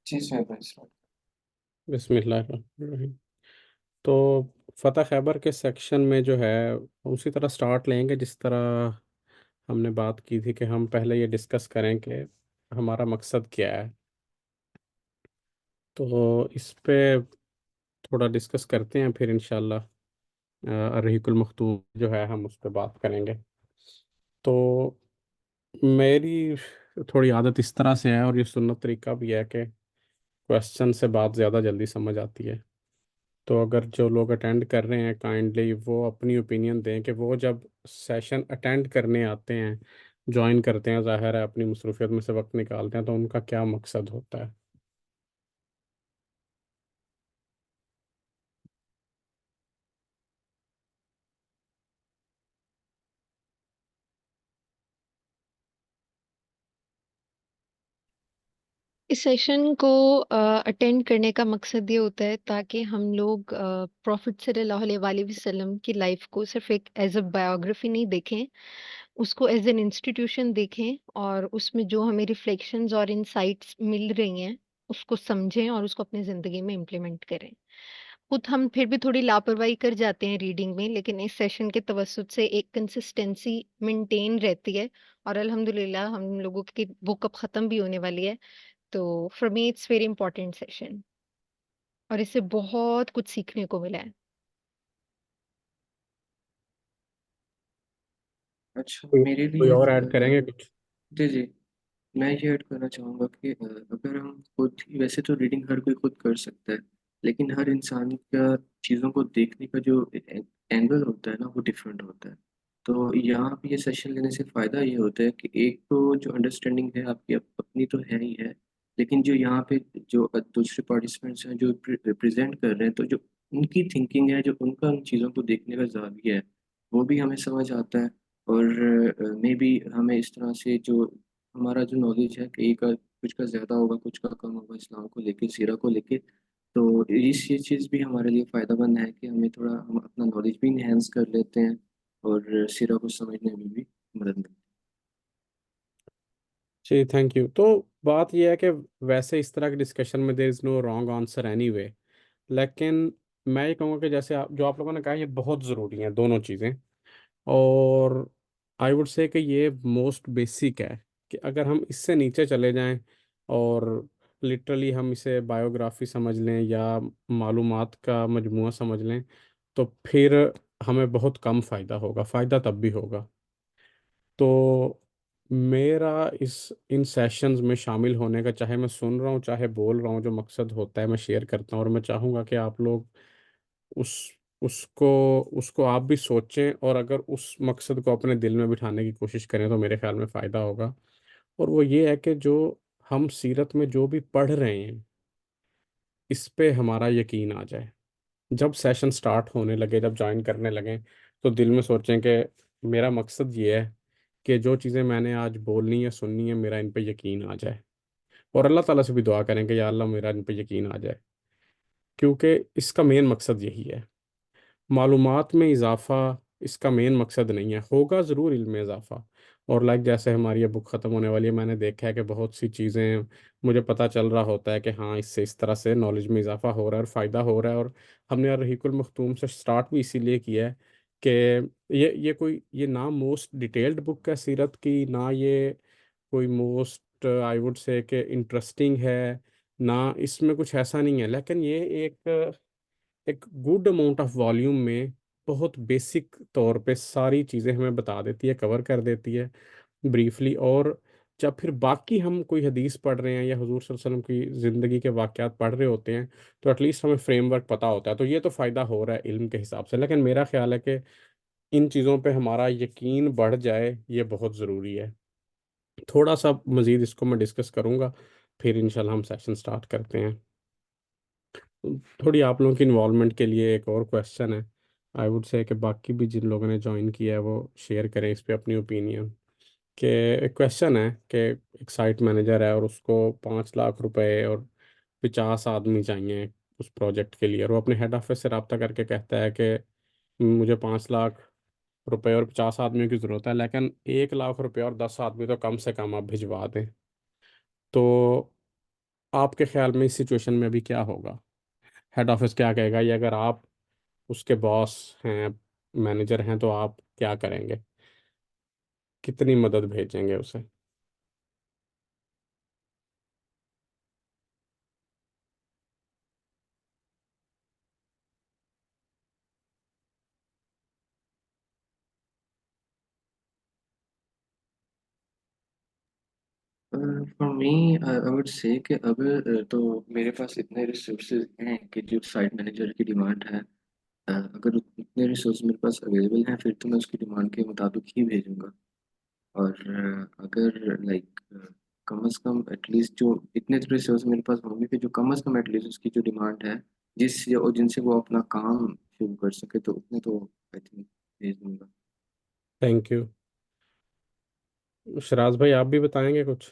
جی سر بھائی سر. بسم اللہ الرحمن الرحیم. تو فتح خیبر کے سیکشن میں جو ہے اسی طرح سٹارٹ لیں گے جس طرح ہم نے بات کی تھی کہ ہم پہلے یہ ڈسکس کریں کہ ہمارا مقصد کیا ہے. تو اس پہ تھوڑا ڈسکس کرتے ہیں، پھر انشاءاللہ الرحیق المختوم جو ہے ہم اس پہ بات کریں گے. تو میری تھوڑی عادت اس طرح سے ہے، اور یہ سنت طریقہ بھی ہے کہ کویسچن سے بات زیادہ جلدی سمجھ آتی ہے. تو اگر جو لوگ اٹینڈ کر رہے ہیں کائنڈلی وہ اپنی اوپینین دیں کہ وہ جب سیشن اٹینڈ کرنے آتے ہیں، جوائن کرتے ہیں، ظاہر ہے اپنی مصروفیت میں سے وقت نکالتے ہیں، تو ان کا کیا مقصد ہوتا ہے. اس سیشن کو اٹینڈ کرنے کا مقصد یہ ہوتا ہے تاکہ ہم لوگ پروفٹ صلی اللہ علیہ وآلہ وسلم کی لائف کو صرف ایک ایز اے بایوگرافی نہیں دیکھیں، اس کو ایز این انسٹیٹیوشن دیکھیں، اور اس میں جو ہمیں ریفلیکشنز اور انسائٹس مل رہی ہیں اس کو سمجھیں اور اس کو اپنی زندگی میں امپلیمنٹ کریں. خود ہم پھر بھی تھوڑی لاپرواہی کر جاتے ہیں ریڈنگ میں، لیکن اس سیشن کے توسط سے ایک کنسسٹنسی مینٹین رہتی ہے، اور الحمدللہ ہم لوگوں کی بک اب ختم بھی ہونے والی ہے. تو for me it's very important session, اور اس سے بہت کچھ سیکھنے کو ملا ہے. اچھا کوئی میرے کوئی لیے اور ایڈ کریں گے کچھ؟ جی جی، میں یہ ایڈ کرنا چاہوں گا کہ اگر ہم خود ویسے تو ریڈنگ ہر کوئی خود کر سکتا ہے، لیکن ہر انسان کا چیزوں کو دیکھنے کا جو اینگل ہوتا ہے نا وہ ڈفرینٹ ہوتا ہے. تو یہاں پہ یہ سیشن لینے سے فائدہ یہ ہوتا ہے کہ ایک تو جو انڈرسٹینڈنگ ہے آپ کی اپنی تو ہے ہی ہے، لیکن جو یہاں پہ جو دوسرے پارٹیسپینٹس ہیں جو ریپرزینٹ کر رہے ہیں، تو جو ان کی تھنکنگ ہے، جو ان کا ان چیزوں کو دیکھنے کا زاویہ ہے، وہ بھی ہمیں سمجھ آتا ہے. اور میں بھی ہمیں اس طرح سے جو ہمارا جو نالج ہے کئی کا کچھ کا زیادہ ہوگا کچھ کا کم ہوگا اسلام کو لے کے سیرہ کو لے کے. تو یہ چیز بھی ہمارے لیے فائدہ مند ہے کہ ہمیں تھوڑا ہم اپنا نالج بھی انہینس کر لیتے ہیں اور سیرہ کو سمجھنے میں بھی مدد ملتی جی تھینک یو. تو بات یہ ہے کہ ویسے اس طرح کے ڈسکشن میں دیر از no wrong answer any way, لیکن میں یہ کہوں گا کہ جیسے آپ لوگوں نے کہا یہ بہت ضروری ہیں دونوں چیزیں. اور آئی وڈ سے کہ یہ موسٹ بیسک ہے کہ اگر ہم اس سے نیچے چلے جائیں اور لٹرلی ہم اسے بایوگرافی سمجھ لیں یا معلومات کا مجموعہ سمجھ لیں تو پھر ہمیں بہت کم فائدہ ہوگا. فائدہ تب بھی ہوگا. تو میرا ان سیشنز میں شامل ہونے کا، چاہے میں سن رہا ہوں چاہے بول رہا ہوں، جو مقصد ہوتا ہے میں شیئر کرتا ہوں، اور میں چاہوں گا کہ آپ لوگ اس اس کو اس کو آپ بھی سوچیں، اور اگر اس مقصد کو اپنے دل میں بٹھانے کی کوشش کریں تو میرے خیال میں فائدہ ہوگا. اور وہ یہ ہے کہ جو ہم سیرت میں جو بھی پڑھ رہے ہیں اس پہ ہمارا یقین آ جائے. جب سیشن سٹارٹ ہونے لگے، جب جوائن کرنے لگیں، تو دل میں سوچیں کہ میرا مقصد یہ ہے کہ جو چیزیں میں نے آج بولنی ہے سننی ہے میرا ان پہ یقین آ جائے. اور اللہ تعالیٰ سے بھی دعا کریں کہ یا اللہ میرا ان پہ یقین آ جائے، کیونکہ اس کا مین مقصد یہی ہے. معلومات میں اضافہ اس کا مین مقصد نہیں ہے. ہوگا ضرور علم میں اضافہ، اور جیسے ہماری یہ بک ختم ہونے والی ہے، میں نے دیکھا ہے کہ بہت سی چیزیں مجھے پتہ چل رہا ہوتا ہے کہ ہاں اس سے اس طرح سے نالج میں اضافہ ہو رہا ہے اور فائدہ ہو رہا ہے. اور ہم نے الرحیق المختوم سے سٹارٹ بھی اسی لیے کیا ہے کہ یہ نہ موسٹ ڈیٹیلڈ بک ہے سیرت کی، نہ یہ کوئی موسٹ آئی وڈ سے کہ انٹرسٹنگ ہے، نہ اس میں کچھ ایسا نہیں ہے، لیکن یہ ایک گڈ اماؤنٹ آف والیوم میں بہت بیسک طور پہ ساری چیزیں ہمیں بتا دیتی ہے، کور کر دیتی ہے بریفلی. اور جب پھر باقی ہم کوئی حدیث پڑھ رہے ہیں یا حضور صلی اللہ علیہ وسلم کی زندگی کے واقعات پڑھ رہے ہوتے ہیں تو ایٹ لیسٹ ہمیں فریم ورک پتہ ہوتا ہے. تو یہ تو فائدہ ہو رہا ہے علم کے حساب سے، لیکن میرا خیال ہے کہ ان چیزوں پہ ہمارا یقین بڑھ جائے یہ بہت ضروری ہے. تھوڑا سا مزید اس کو میں ڈسکس کروں گا، پھر انشاءاللہ ہم سیشن سٹارٹ کرتے ہیں. تھوڑی آپ لوگوں کی انوالومنٹ کے لیے ایک اور کویشچن ہے. آئی وڈ سے کہ باقی بھی جن لوگوں نے جوائن کیا ہے وہ شیئر کریں اس پہ اپنی اوپینین. کہ ایک کویشچن ہے کہ ایک سائٹ مینیجر ہے اور اس کو 5 لاکھ روپے اور 50 آدمی چاہیے اس پروجیکٹ کے لیے، اور وہ اپنے ہیڈ آفس سے رابطہ کر کے کہتا ہے کہ مجھے 5 لاکھ روپے اور 50 آدمیوں کی ضرورت ہے، لیکن 1 لاکھ روپے اور 10 آدمی تو کم سے کم آپ بھجوا دیں. تو آپ کے خیال میں اس سچویشن میں ابھی کیا ہوگا؟ ہیڈ آفس کیا کہے گا، یا اگر آپ اس کے باس ہیں، مینیجر ہیں، تو آپ کیا کریں گے؟ کتنی مدد بھیجیں گے اسے؟ For me I would say کہ اگر تو میرے پاس اتنے ریسورسز ہیں کہ جو سائٹ مینیجر کی ڈیمانڈ ہے، اگر اتنے ریسورس میرے پاس اویلیبل ہیں پھر تو میں اس کی ڈیمانڈ کے مطابق ہی بھیجوں گا. اور اگر لائک کم از کم ایٹ لیسٹ جو اتنے تو ریسورس میرے پاس ہوں گے کہ جو کم از کم ایٹ لیسٹ اس کی جو ڈیمانڈ ہے جن سے وہ اپنا کام شروع کر سکے، تو اتنے تو آئی تھنک بھیج دوں گا. Thank you. شراز بھائی آپ بھی بتائیں گے کچھ؟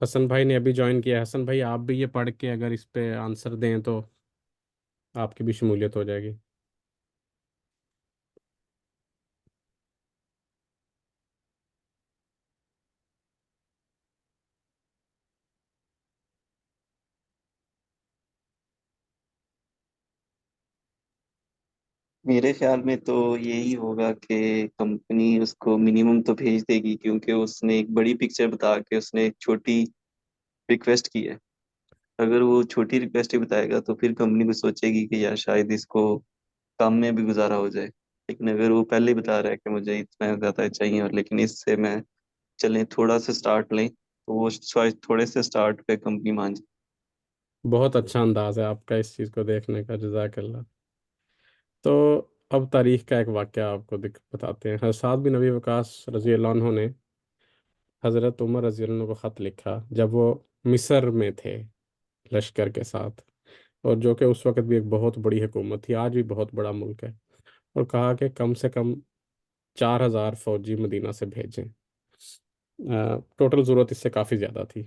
حسن بھائی نے ابھی جوائن کیا. حسن بھائی آپ بھی یہ پڑھ کے اگر اس پہ آنسر دیں تو آپ کی بھی شمولیت ہو جائے گی. میرے خیال میں تو یہی ہوگا کہ کمپنی اس کو منیمم تو بھیج دے گی، کیونکہ اس نے ایک بڑی پکچر بتا کے اس نے ایک چھوٹی ریکویسٹ کی ہے. اگر وہ چھوٹی ریکویسٹ ہی بتائے گا تو پھر کمپنی کو سوچے گی کہ یار شاید اس کو کام میں بھی گزارا ہو جائے. لیکن اگر وہ پہلے ہی بتا رہا ہے کہ مجھے اتنا زیادہ چاہیے اور لیکن اس سے میں چلیں تھوڑا سا سٹارٹ لیں، تو وہ شاید تھوڑے سے سٹارٹ پہ کمپنی مان جائے. بہت اچھا انداز ہے آپ کا اس چیز کو دیکھنے کا، جزاک اللہ. تو اب تاریخ کا ایک واقعہ آپ کو بتاتے ہیں. حضرت سعد بن نبی وقاص رضی اللہ عنہ نے حضرت عمر رضی اللہ عنہ کو خط لکھا جب وہ مصر میں تھے لشکر کے ساتھ، اور جو کہ اس وقت بھی ایک بہت بڑی حکومت تھی، آج بھی بہت بڑا ملک ہے. اور کہا کہ کم سے کم 4,000 فوجی مدینہ سے بھیجیں. ٹوٹل ضرورت اس سے کافی زیادہ تھی،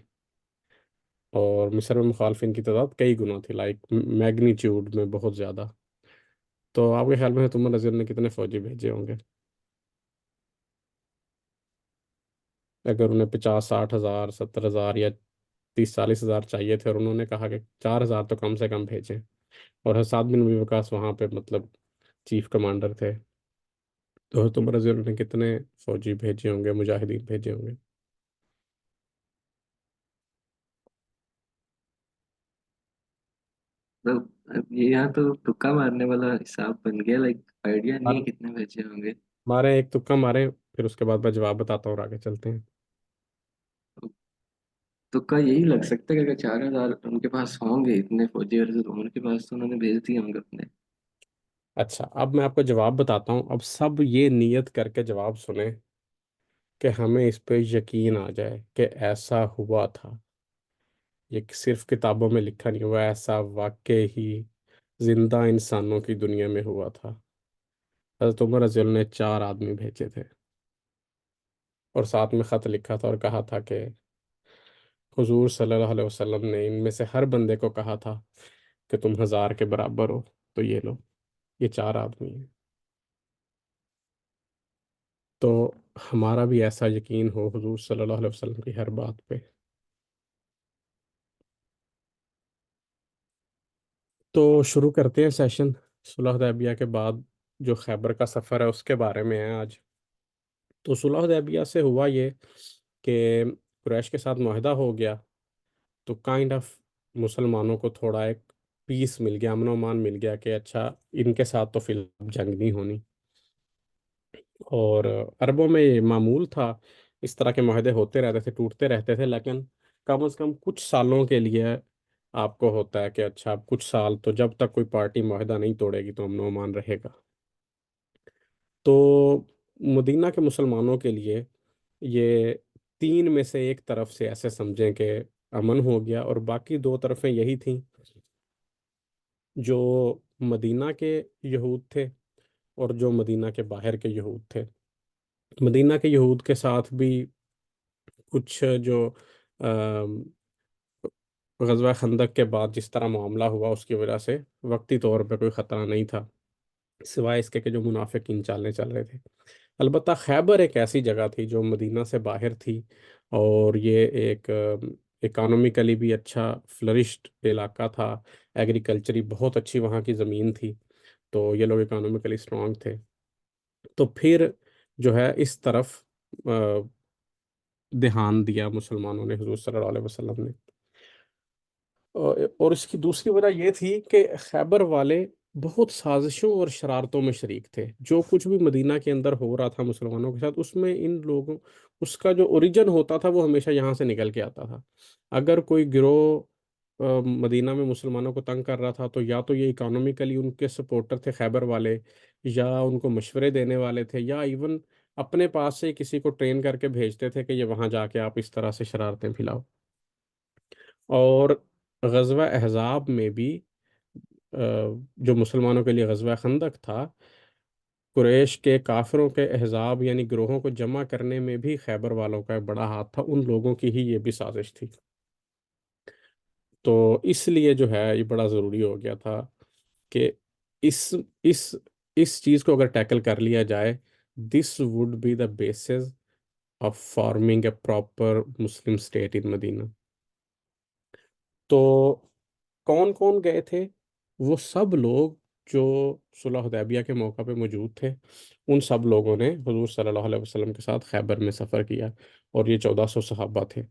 اور مصر میں مخالفین کی تعداد کئی گنا تھی، لائک میگنیچیوڈ میں بہت زیادہ. تو آپ کے خیال میں عمر رضی اللہ نے کتنے فوجی بھیجے ہوں گے؟ اگر انہیں 50-60 ہزار، 70 ہزار یا 30-40 ہزار چاہیے تھے، اور انہوں نے کہا کہ 4,000 تو کم سے کم بھیجیں، اور حساد بن نبی وقاص وہاں پہ مطلب چیف کمانڈر تھے، تو عمر رضی اللہ نے کتنے فوجی بھیجے ہوں گے، مجاہدین بھیجے ہوں گے؟ مطلب اب یہ یہاں تو تکا مارنے والا حساب بن گیا، لائک آئیڈیا نہیں ہے مار- کتنے بچے ہوں گے. مارے ایک تکا مارے، پھر اس کے بعد میں جواب بتاتا ہوں اور آگے چلتے ہیں. تکا یہی لگ سکتا ہے کہ اگر 4,000 ان کے پاس ہوں گے اتنے فوجی اور عمر کے پاس، تو انہوں نے بھیج دیے ہوں گے اپنے. اچھا، اب میں آپ کو جواب بتاتا ہوں. اب سب یہ نیت کر کے جواب سنیں کہ ہمیں اس پہ یقین آ جائے کہ ایسا ہوا تھا، یہ صرف کتابوں میں لکھا نہیں ہوا، ایسا واقع ہی زندہ انسانوں کی دنیا میں ہوا تھا. حضرت عمر رضی اللہ نے 4 آدمی بھیجے تھے، اور ساتھ میں خط لکھا تھا اور کہا تھا کہ حضور صلی اللہ علیہ وسلم نے ان میں سے ہر بندے کو کہا تھا کہ تم 1,000 کے برابر ہو، تو یہ لو، یہ 4 آدمی ہیں. تو ہمارا بھی ایسا یقین ہو حضور صلی اللہ علیہ وسلم کی ہر بات پہ. تو شروع کرتے ہیں سیشن. صلح حدیبیہ کے بعد جو خیبر کا سفر ہے اس کے بارے میں ہے آج. تو صلح حدیبیہ سے ہوا یہ کہ قریش کے ساتھ معاہدہ ہو گیا، تو کائنڈ آف مسلمانوں کو تھوڑا ایک پیس مل گیا، امن و امان مل گیا کہ اچھا ان کے ساتھ تو فی الحال جنگ نہیں ہونی. اور عربوں میں یہ معمول تھا، اس طرح کے معاہدے ہوتے رہتے تھے، ٹوٹتے رہتے تھے، لیکن کم از کم کچھ سالوں کے لیے آپ کو ہوتا ہے کہ اچھا اب کچھ سال تو جب تک کوئی پارٹی معاہدہ نہیں توڑے گی تو امن و امان رہے گا. تو مدینہ کے مسلمانوں کے لیے یہ 3 میں سے ایک طرف سے ایسے سمجھیں کہ امن ہو گیا، اور باقی 2 طرفیں یہی تھیں جو مدینہ کے یہود تھے اور جو مدینہ کے باہر کے یہود تھے. مدینہ کے یہود کے ساتھ بھی کچھ جو آم، غزوہ خندق کے بعد جس طرح معاملہ ہوا اس کی وجہ سے وقتی طور پہ کوئی خطرہ نہیں تھا، سوائے اس کے کہ جو منافقین چالیں چل رہے تھے۔ البتہ خیبر ایک ایسی جگہ تھی جو مدینہ سے باہر تھی، اور یہ ایک اکانومیکلی بھی اچھا فلرشڈ علاقہ تھا، ایگریکلچری بہت اچھی وہاں کی زمین تھی، تو یہ لوگ اکانومیکلی اسٹرانگ تھے۔ تو پھر جو ہے اس طرف دھیان دیا مسلمانوں نے، حضور صلی اللہ علیہ وسلم نے۔ اور اس کی دوسری وجہ یہ تھی کہ خیبر والے بہت سازشوں اور شرارتوں میں شریک تھے۔ جو کچھ بھی مدینہ کے اندر ہو رہا تھا مسلمانوں کے ساتھ، اس میں ان لوگوں، اس کا جو اوریجن ہوتا تھا وہ ہمیشہ یہاں سے نکل کے آتا تھا۔ اگر کوئی گروہ مدینہ میں مسلمانوں کو تنگ کر رہا تھا، تو یا تو یہ اکانومیکلی ان کے سپورٹر تھے خیبر والے، یا ان کو مشورے دینے والے تھے، یا ایون اپنے پاس سے کسی کو ٹرین کر کے بھیجتے تھے کہ یہ وہاں جا کے آپ اس طرح سے شرارتیں پھیلاؤ۔ اور غزوہ احزاب میں بھی جو مسلمانوں کے لیے غزوہ خندق تھا، قریش کے کافروں کے احزاب یعنی گروہوں کو جمع کرنے میں بھی خیبر والوں کا ایک بڑا ہاتھ تھا، ان لوگوں کی ہی یہ بھی سازش تھی۔ تو اس لیے جو ہے یہ بڑا ضروری ہو گیا تھا کہ اس اس اس چیز کو اگر ٹیکل کر لیا جائے، this would be the basis of forming a proper Muslim state in Medina. تو کون کون گئے تھے؟ وہ سب لوگ جو صلح حدیبیہ کے موقع پہ موجود تھے، ان سب لوگوں نے حضور صلی اللہ علیہ وسلم کے ساتھ خیبر میں سفر کیا، اور یہ 1400 صحابہ تھے۔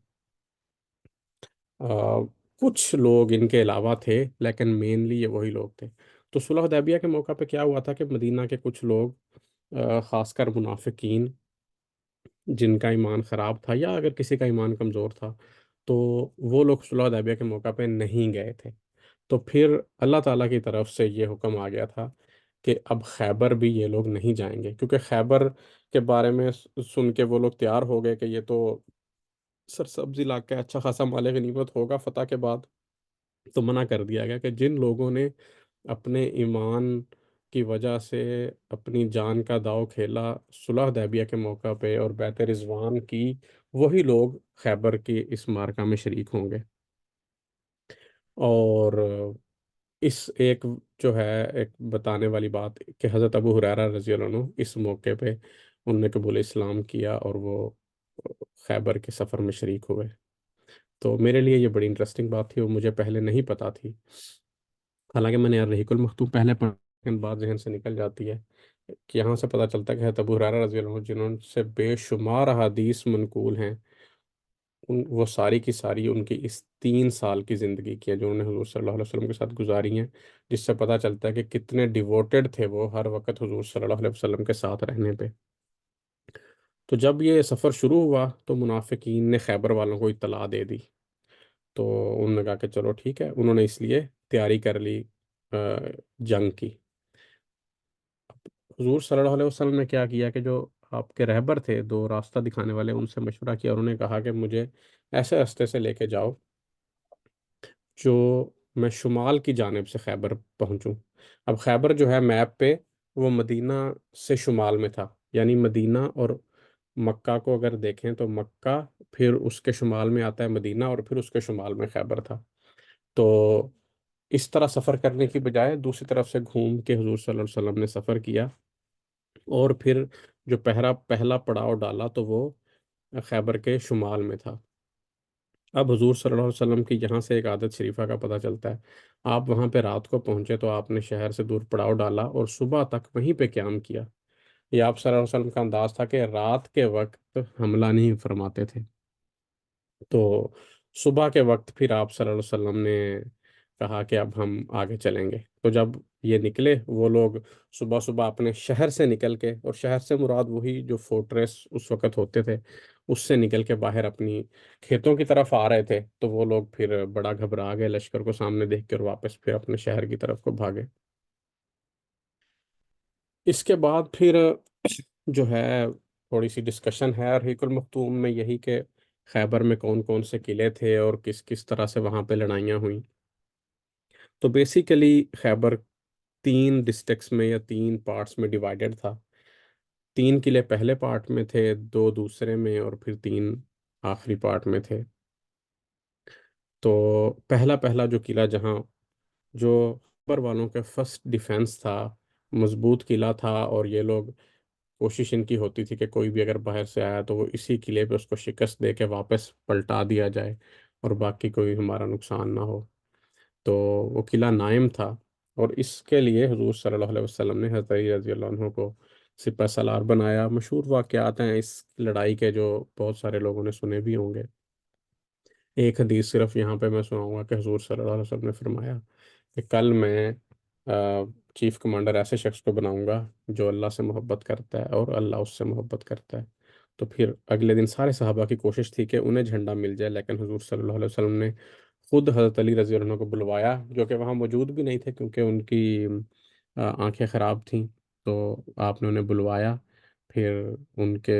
آ، کچھ لوگ ان کے علاوہ تھے، لیکن مینلی یہ وہی لوگ تھے۔ تو صلح حدیبیہ کے موقع پہ کیا ہوا تھا کہ مدینہ کے کچھ لوگ، خاص کر منافقین جن کا ایمان خراب تھا، یا اگر کسی کا ایمان کمزور تھا، تو وہ لوگ صلح حدیبیہ کے موقع پہ نہیں گئے تھے۔ تو پھر اللہ تعالیٰ کی طرف سے یہ حکم آ گیا تھا کہ اب خیبر بھی یہ لوگ نہیں جائیں گے، کیونکہ خیبر کے بارے میں سن کے وہ لوگ تیار ہو گئے کہ یہ تو سرسبز علاقہ ہے، اچھا خاصا مال غنیمت ہوگا فتح کے بعد۔ تو منع کر دیا گیا کہ جن لوگوں نے اپنے ایمان کی وجہ سے اپنی جان کا داؤ کھیلا صلح حدیبیہ کے موقع پہ اور بیعت رضوان کی، وہی لوگ خیبر کی اس معرکہ میں شریک ہوں گے۔ اور اس ایک جو ہے ایک بتانے والی بات کہ حضرت ابو ہریرہ رضی اللہ عنہ اس موقع پہ انہوں نے قبول اسلام کیا، اور وہ خیبر کے سفر میں شریک ہوئے۔ تو میرے لیے یہ بڑی انٹرسٹنگ بات تھی، اور مجھے پہلے نہیں پتہ تھی، حالانکہ میں نے الرحیق المختوم پہلے پڑھا، لیکن بات ذہن سے نکل جاتی ہے کہ یہاں سے پتہ چلتا ہے کہ حضرت ابو ہریرہ رضی اللہ عنہ جنہوں سے بے شمار احادیث منقول ہیں، وہ ساری کی ساری ان کی اس 3 سال کی زندگی کی ہے جو انہوں نے حضور صلی اللہ علیہ وسلم کے ساتھ گزاری ہیں، جس سے پتہ چلتا ہے کہ کتنے ڈیووٹڈ تھے وہ ہر وقت حضور صلی اللہ علیہ وسلم کے ساتھ رہنے پہ۔ تو جب یہ سفر شروع ہوا تو منافقین نے خیبر والوں کو اطلاع دے دی، تو انہوں نے کہا کہ چلو ٹھیک ہے، انہوں نے اس لیے تیاری کر لی جنگ کی۔ حضور صلی اللہ علیہ وسلم نے کیا کیا کہ جو آپ کے رہبر تھے، 2 راستہ دکھانے والے، ان سے مشورہ کیا، اور انہوں نے کہا کہ مجھے ایسے راستے سے لے کے جاؤ جو میں شمال کی جانب سے خیبر پہنچوں۔ اب خیبر جو ہے میپ پہ وہ مدینہ سے شمال میں تھا، یعنی مدینہ اور مکہ کو اگر دیکھیں تو مکہ، پھر اس کے شمال میں آتا ہے مدینہ، اور پھر اس کے شمال میں خیبر تھا۔ تو اس طرح سفر کرنے کی بجائے دوسری طرف سے گھوم کے حضور صلی اللہ علیہ وسلم نے سفر کیا، اور پھر جو پہلا پڑاؤ ڈالا تو وہ خیبر کے شمال میں تھا۔ اب حضور صلی اللہ علیہ وسلم کی یہاں سے ایک عادت شریفہ کا پتہ چلتا ہے۔ آپ وہاں پہ رات کو پہنچے تو آپ نے شہر سے دور پڑاؤ ڈالا اور صبح تک وہیں پہ قیام کیا۔ یہ آپ صلی اللہ علیہ وسلم کا انداز تھا کہ رات کے وقت حملہ نہیں فرماتے تھے۔ تو صبح کے وقت پھر آپ صلی اللہ علیہ وسلم نے کہا کہ اب ہم آگے چلیں گے۔ تو جب یہ نکلے وہ لوگ صبح صبح اپنے شہر سے نکل کے، اور شہر سے مراد وہی جو فورٹریس اس وقت ہوتے تھے، اس سے نکل کے باہر اپنی کھیتوں کی طرف آ رہے تھے، تو وہ لوگ پھر بڑا گھبرا گئے لشکر کو سامنے دیکھ کے، اور واپس پھر اپنے شہر کی طرف کو بھاگے۔ اس کے بعد پھر جو ہے تھوڑی سی ڈسکشن ہے رحیق المختوم میں یہی کہ خیبر میں کون کون سے قلعے تھے اور کس کس طرح سے وہاں پہ لڑائیاں ہوئیں۔ تو بیسیکلی خیبر 3 ڈسٹرکٹس میں یا 3 پارٹس میں ڈیوائیڈڈ تھا۔ 3 قلعے پہلے پارٹ میں تھے، 2 دوسرے میں، اور پھر 3 آخری پارٹ میں تھے۔ تو پہلا جو قلعہ جہاں جو خیبر والوں کا فرسٹ ڈیفenس تھا، مضبوط قلعہ تھا، اور یہ لوگ کوشش ان کی ہوتی تھی کہ کوئی بھی اگر باہر سے آیا تو وہ اسی قلعے پہ اس کو شکست دے کے واپس پلٹا دیا جائے اور باقی کوئی ہمارا نقصان نہ ہو۔ تو وہ قلعہ نائم تھا، اور اس کے لیے حضور صلی اللہ علیہ وسلم نے حضرت علی رضی اللہ عنہ کو سپہ سالار بنایا۔ مشہور واقعات ہیں اس لڑائی کے جو بہت سارے لوگوں نے سنے بھی ہوں گے۔ ایک حدیث صرف یہاں پہ میں سناؤں گا کہ حضور صلی اللہ علیہ وسلم نے فرمایا کہ کل میں چیف کمانڈر ایسے شخص کو بناؤں گا جو اللہ سے محبت کرتا ہے اور اللہ اس سے محبت کرتا ہے۔ تو پھر اگلے دن سارے صحابہ کی کوشش تھی کہ انہیں جھنڈا مل جائے، لیکن حضور صلی اللہ علیہ وسلم نے خود حضرت علی رضی اللہ عنہ کو بلوایا، جو کہ وہاں موجود بھی نہیں تھے کیونکہ ان کی آنکھیں خراب تھیں۔ تو آپ نے انہیں بلوایا، پھر ان کے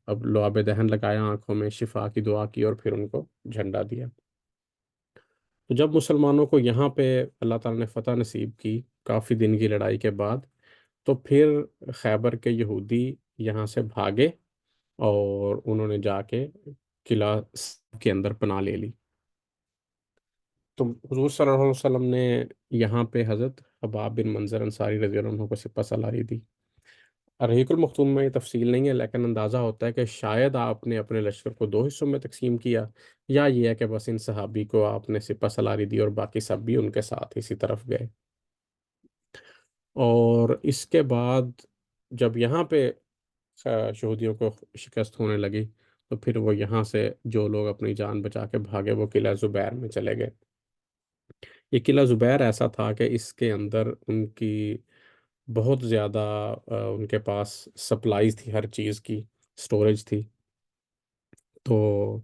اب لعاب دہن لگایا، آنکھوں میں شفا کی دعا کی، اور پھر ان کو جھنڈا دیا۔ تو جب مسلمانوں کو یہاں پہ اللہ تعالیٰ نے فتح نصیب کی کافی دن کی لڑائی کے بعد، تو پھر خیبر کے یہودی یہاں سے بھاگے اور انہوں نے جا کے قلعہ کے اندر پناہ لے لی۔ تو حضور صلی اللہ علیہ وسلم نے یہاں پہ حضرت حباب بن منظر انصاری رضی اللہ عنہ کو سپہ سالاری دی۔ رحیق المختوم میں یہ تفصیل نہیں ہے، لیکن اندازہ ہوتا ہے کہ شاید آپ نے اپنے لشکر کو دو حصوں میں تقسیم کیا، یا یہ ہے کہ بس ان صحابی کو آپ نے سپہ سالاری دی اور باقی سب بھی ان کے ساتھ اسی طرف گئے۔ اور اس کے بعد جب یہاں پہ یہودیوں کو شکست ہونے لگی، تو پھر وہ یہاں سے جو لوگ اپنی جان بچا کے بھاگے وہ قلعہ زبیر میں چلے گئے۔ یہ قلعہ زبیر ایسا تھا کہ اس کے اندر ان کی بہت زیادہ ان کے پاس سپلائیز تھی، ہر چیز کی سٹوریج تھی۔ تو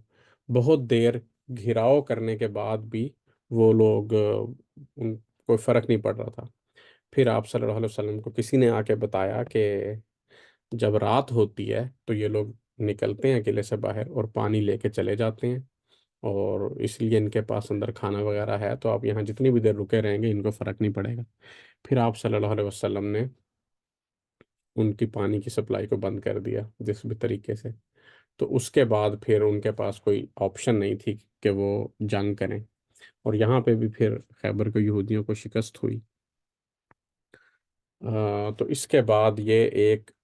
بہت دیر گھیراؤ کرنے کے بعد بھی وہ لوگ ان کوئی فرق نہیں پڑ رہا تھا۔ پھر آپ صلی اللہ علیہ وسلم کو کسی نے آ کے بتایا کہ جب رات ہوتی ہے تو یہ لوگ نکلتے ہیں قلعے سے باہر اور پانی لے کے چلے جاتے ہیں، اور اس لیے ان کے پاس اندر کھانا وغیرہ ہے، تو آپ یہاں جتنی بھی دیر رکے رہیں گے ان کو فرق نہیں پڑے گا۔ پھر آپ صلی اللہ علیہ وسلم نے ان کی پانی کی سپلائی کو بند کر دیا جس بھی طریقے سے۔ تو اس کے بعد پھر ان کے پاس کوئی آپشن نہیں تھی کہ وہ جنگ کریں، اور یہاں پہ بھی پھر خیبر کے یہودیوں کو شکست ہوئی۔ تو اس کے بعد یہ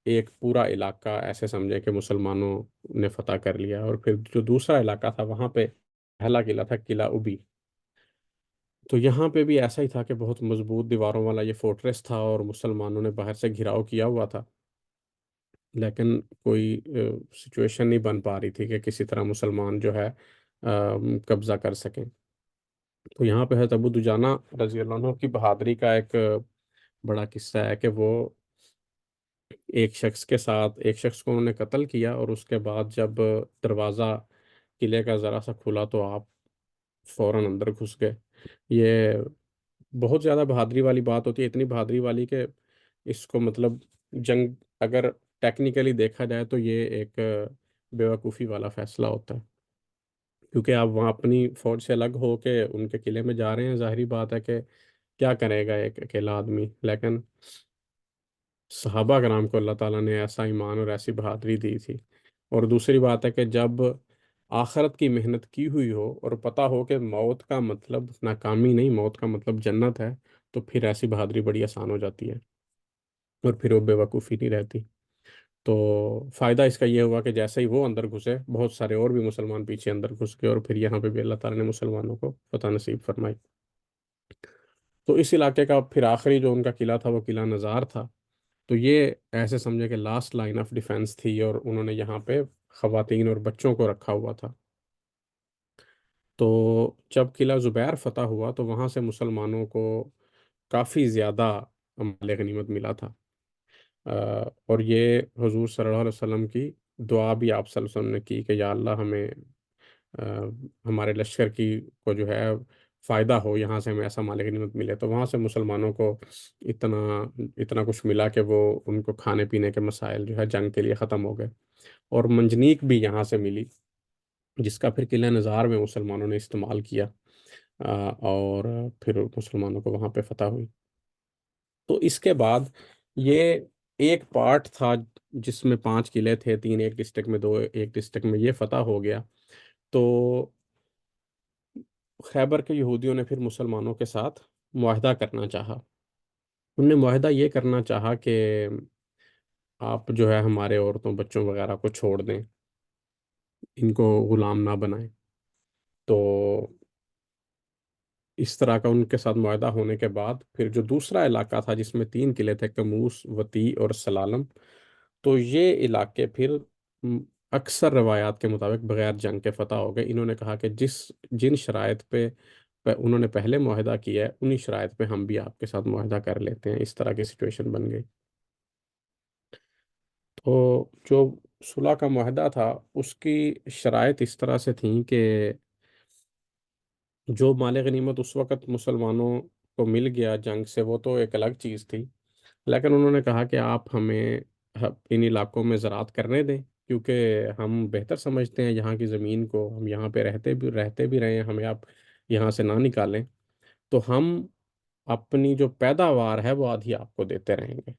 ایک پورا علاقہ ایسے سمجھے کہ مسلمانوں نے فتح کر لیا، اور پھر جو دوسرا علاقہ تھا وہاں پہ پہلا قلعہ تھا قلعہ ابی۔ تو یہاں پہ بھی ایسا ہی تھا کہ بہت مضبوط دیواروں والا یہ فورٹریس تھا، اور مسلمانوں نے باہر سے گھیراؤ کیا ہوا تھا، لیکن کوئی سچویشن نہیں بن پا رہی تھی کہ کسی طرح مسلمان جو ہے قبضہ کر سکیں۔ تو یہاں پہ حضرت ابو دجانہ رضی اللہ عنہ کی بہادری کا ایک بڑا قصہ ہے کہ وہ ایک شخص کو انہوں نے قتل کیا، اور اس کے بعد جب دروازہ قلعے کا ذرا سا کھلا تو آپ فوراً اندر گھس گئے۔ یہ بہت زیادہ بہادری والی بات ہوتی ہے، اتنی بہادری والی کہ اس کو مطلب جنگ اگر ٹیکنیکلی دیکھا جائے تو یہ ایک بیوقوفی والا فیصلہ ہوتا ہے، کیونکہ آپ وہاں اپنی فوج سے الگ ہو کے ان کے قلعے میں جا رہے ہیں، ظاہری بات ہے کہ کیا کرے گا ایک اکیلا آدمی، لیکن صحابہ کرام کو اللہ تعالیٰ نے ایسا ایمان اور ایسی بہادری دی تھی۔ اور دوسری بات ہے کہ جب آخرت کی محنت کی ہوئی ہو اور پتہ ہو کہ موت کا مطلب ناکامی نہیں، موت کا مطلب جنت ہے، تو پھر ایسی بہادری بڑی آسان ہو جاتی ہے، اور پھر وہ بے وقوفی نہیں رہتی۔ تو فائدہ اس کا یہ ہوا کہ جیسے ہی وہ اندر گھسے، بہت سارے اور بھی مسلمان پیچھے اندر گھس گئے، اور پھر یہاں پہ بھی اللہ تعالیٰ نے مسلمانوں کو فتح نصیب فرمائی۔ تو اس علاقے کا پھر آخری جو ان کا قلعہ تھا وہ قلعہ نزار تھا۔ تو یہ ایسے سمجھے کہ لاسٹ لائن آف ڈیفenس تھی، اور انہوں نے یہاں پہ خواتین اور بچوں کو رکھا ہوا تھا۔ تو جب قلعہ زبیر فتح ہوا تو وہاں سے مسلمانوں کو کافی زیادہ مال غنیمت ملا تھا، اور یہ حضور صلی اللہ علیہ وسلم کی دعا بھی آپ صلی اللہ علیہ وسلم نے کی کہ یا اللہ ہمیں ہمارے لشکر کو جو ہے فائدہ ہو، یہاں سے ہمیں ایسا مال غنیمت ملے۔ تو وہاں سے مسلمانوں کو اتنا اتنا کچھ ملا کہ وہ ان کو کھانے پینے کے مسائل جو ہے جنگ کے لیے ختم ہو گئے، اور منجنیق بھی یہاں سے ملی جس کا پھر قلعہ نزار میں مسلمانوں نے استعمال کیا، اور پھر مسلمانوں کو وہاں پہ فتح ہوئی۔ تو اس کے بعد یہ ایک پارٹ تھا جس میں 5 قلعے تھے، 3 ایک ڈسٹرکٹ میں، 2 ایک ڈسٹرکٹ میں، یہ فتح ہو گیا۔ تو خیبر کے یہودیوں نے پھر مسلمانوں کے ساتھ معاہدہ کرنا چاہا انہوں نے معاہدہ یہ کرنا چاہا کہ آپ جو ہے ہمارے عورتوں بچوں وغیرہ کو چھوڑ دیں، ان کو غلام نہ بنائیں. تو اس طرح کا ان کے ساتھ معاہدہ ہونے کے بعد پھر جو دوسرا علاقہ تھا جس میں 3 قلعے تھے، کموس، وطی اور سلالم، تو یہ علاقے پھر م، اکثر روایات کے مطابق بغیر جنگ کے فتح ہو گئے. انہوں نے کہا کہ جن شرائط پہ انہوں نے پہلے معاہدہ کیا ہے، انہی شرائط پہ ہم بھی آپ کے ساتھ معاہدہ کر لیتے ہیں. اس طرح کی سچویشن بن گئی. تو جو صلح کا معاہدہ تھا اس کی شرائط اس طرح سے تھیں کہ جو مال غنیمت اس وقت مسلمانوں کو مل گیا جنگ سے، وہ تو ایک الگ چیز تھی، لیکن انہوں نے کہا کہ آپ ہمیں ان علاقوں میں زراعت کرنے دیں، کیونکہ ہم بہتر سمجھتے ہیں یہاں کی زمین کو، ہم یہاں پہ رہتے بھی رہے ہیں، ہمیں آپ یہاں سے نہ نکالیں، تو ہم اپنی جو پیداوار ہے وہ آدھی آپ کو دیتے رہیں گے،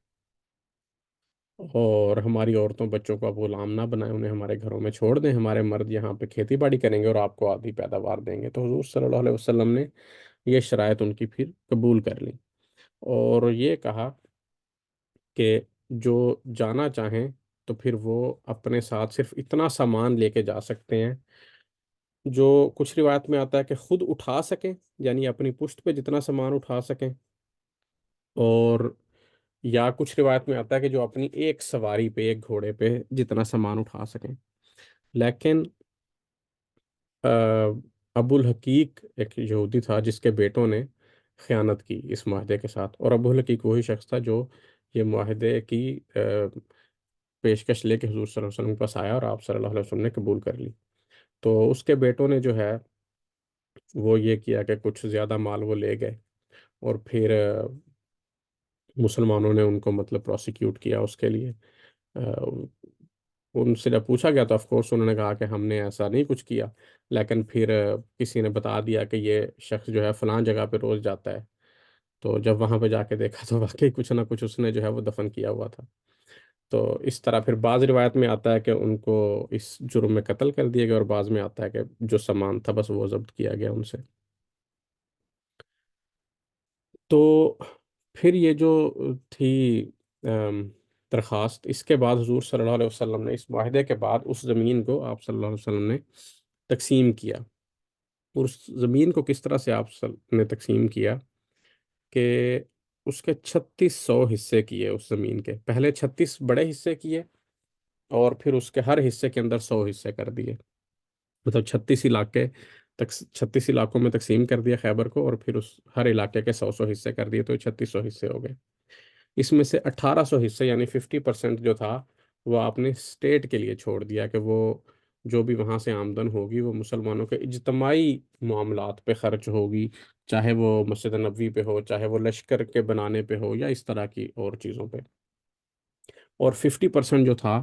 اور ہماری عورتوں بچوں کو آپ غلام نہ بنائیں، انہیں ہمارے گھروں میں چھوڑ دیں، ہمارے مرد یہاں پہ کھیتی باڑی کریں گے اور آپ کو آدھی پیداوار دیں گے. تو حضور صلی اللہ علیہ وسلم نے یہ شرائط ان کی پھر قبول کر لی، اور یہ کہا کہ جو جانا چاہیں تو پھر وہ اپنے ساتھ صرف اتنا سامان لے کے جا سکتے ہیں جو کچھ روایت میں آتا ہے کہ خود اٹھا سکیں، یعنی اپنی پشت پہ جتنا سامان اٹھا سکیں، اور یا کچھ روایت میں آتا ہے کہ جو اپنی ایک سواری پہ، ایک گھوڑے پہ جتنا سامان اٹھا سکیں. لیکن ابو الحقیق ایک یہودی تھا جس کے بیٹوں نے خیانت کی اس معاہدے کے ساتھ، اور ابو الحقیق وہی شخص تھا جو یہ معاہدے کی پیشکش لے کے حضور صلی اللہ علیہ وسلم کے پاس آیا اور آپ صلی اللہ علیہ وسلم نے قبول کر لی. تو اس کے بیٹوں نے جو ہے وہ یہ کیا کہ کچھ زیادہ مال وہ لے گئے، اور پھر مسلمانوں نے ان کو مطلب پروسیکیوٹ کیا اس کے لیے. ان سے جب پوچھا گیا تو آف کورس انہوں نے کہا کہ ہم نے ایسا نہیں کچھ کیا، لیکن پھر کسی نے بتا دیا کہ یہ شخص جو ہے فلاں جگہ پہ روز جاتا ہے. تو جب وہاں پہ جا کے دیکھا تو واقعی کچھ نہ کچھ اس نے جو ہے وہ دفن کیا ہوا تھا. تو اس طرح پھر بعض روایت میں آتا ہے کہ ان کو اس جرم میں قتل کر دیا گیا، اور بعض میں آتا ہے کہ جو سامان تھا بس وہ ضبط کیا گیا ان سے. تو پھر یہ جو تھی درخواست، اس کے بعد حضور صلی اللہ علیہ وسلم نے اس معاہدے کے بعد اس زمین کو آپ صلی اللہ علیہ وسلم نے تقسیم کیا. اور اس زمین کو کس طرح سے آپ نے تقسیم کیا کہ اس کے 3600 حصے کیے. اس زمین کے پہلے 36 بڑے حصے کیے، اور پھر اس کے ہر حصے کے اندر 100 حصے کر دیے، مطلب 36 علاقوں میں تقسیم کر دیا خیبر کو، اور پھر اس ہر علاقے کے 100 حصے کر دیے، تو 3600 حصے ہو گئے. اس میں سے 1800 حصے یعنی 50% جو تھا وہ آپ نے اسٹیٹ کے لیے چھوڑ دیا، کہ وہ جو بھی وہاں سے آمدن ہوگی وہ مسلمانوں کے اجتماعی معاملات پہ خرچ ہوگی، چاہے وہ مسجد نبوی پہ ہو، چاہے وہ لشکر کے بنانے پہ ہو، یا اس طرح کی اور چیزوں پہ. اور 50% جو تھا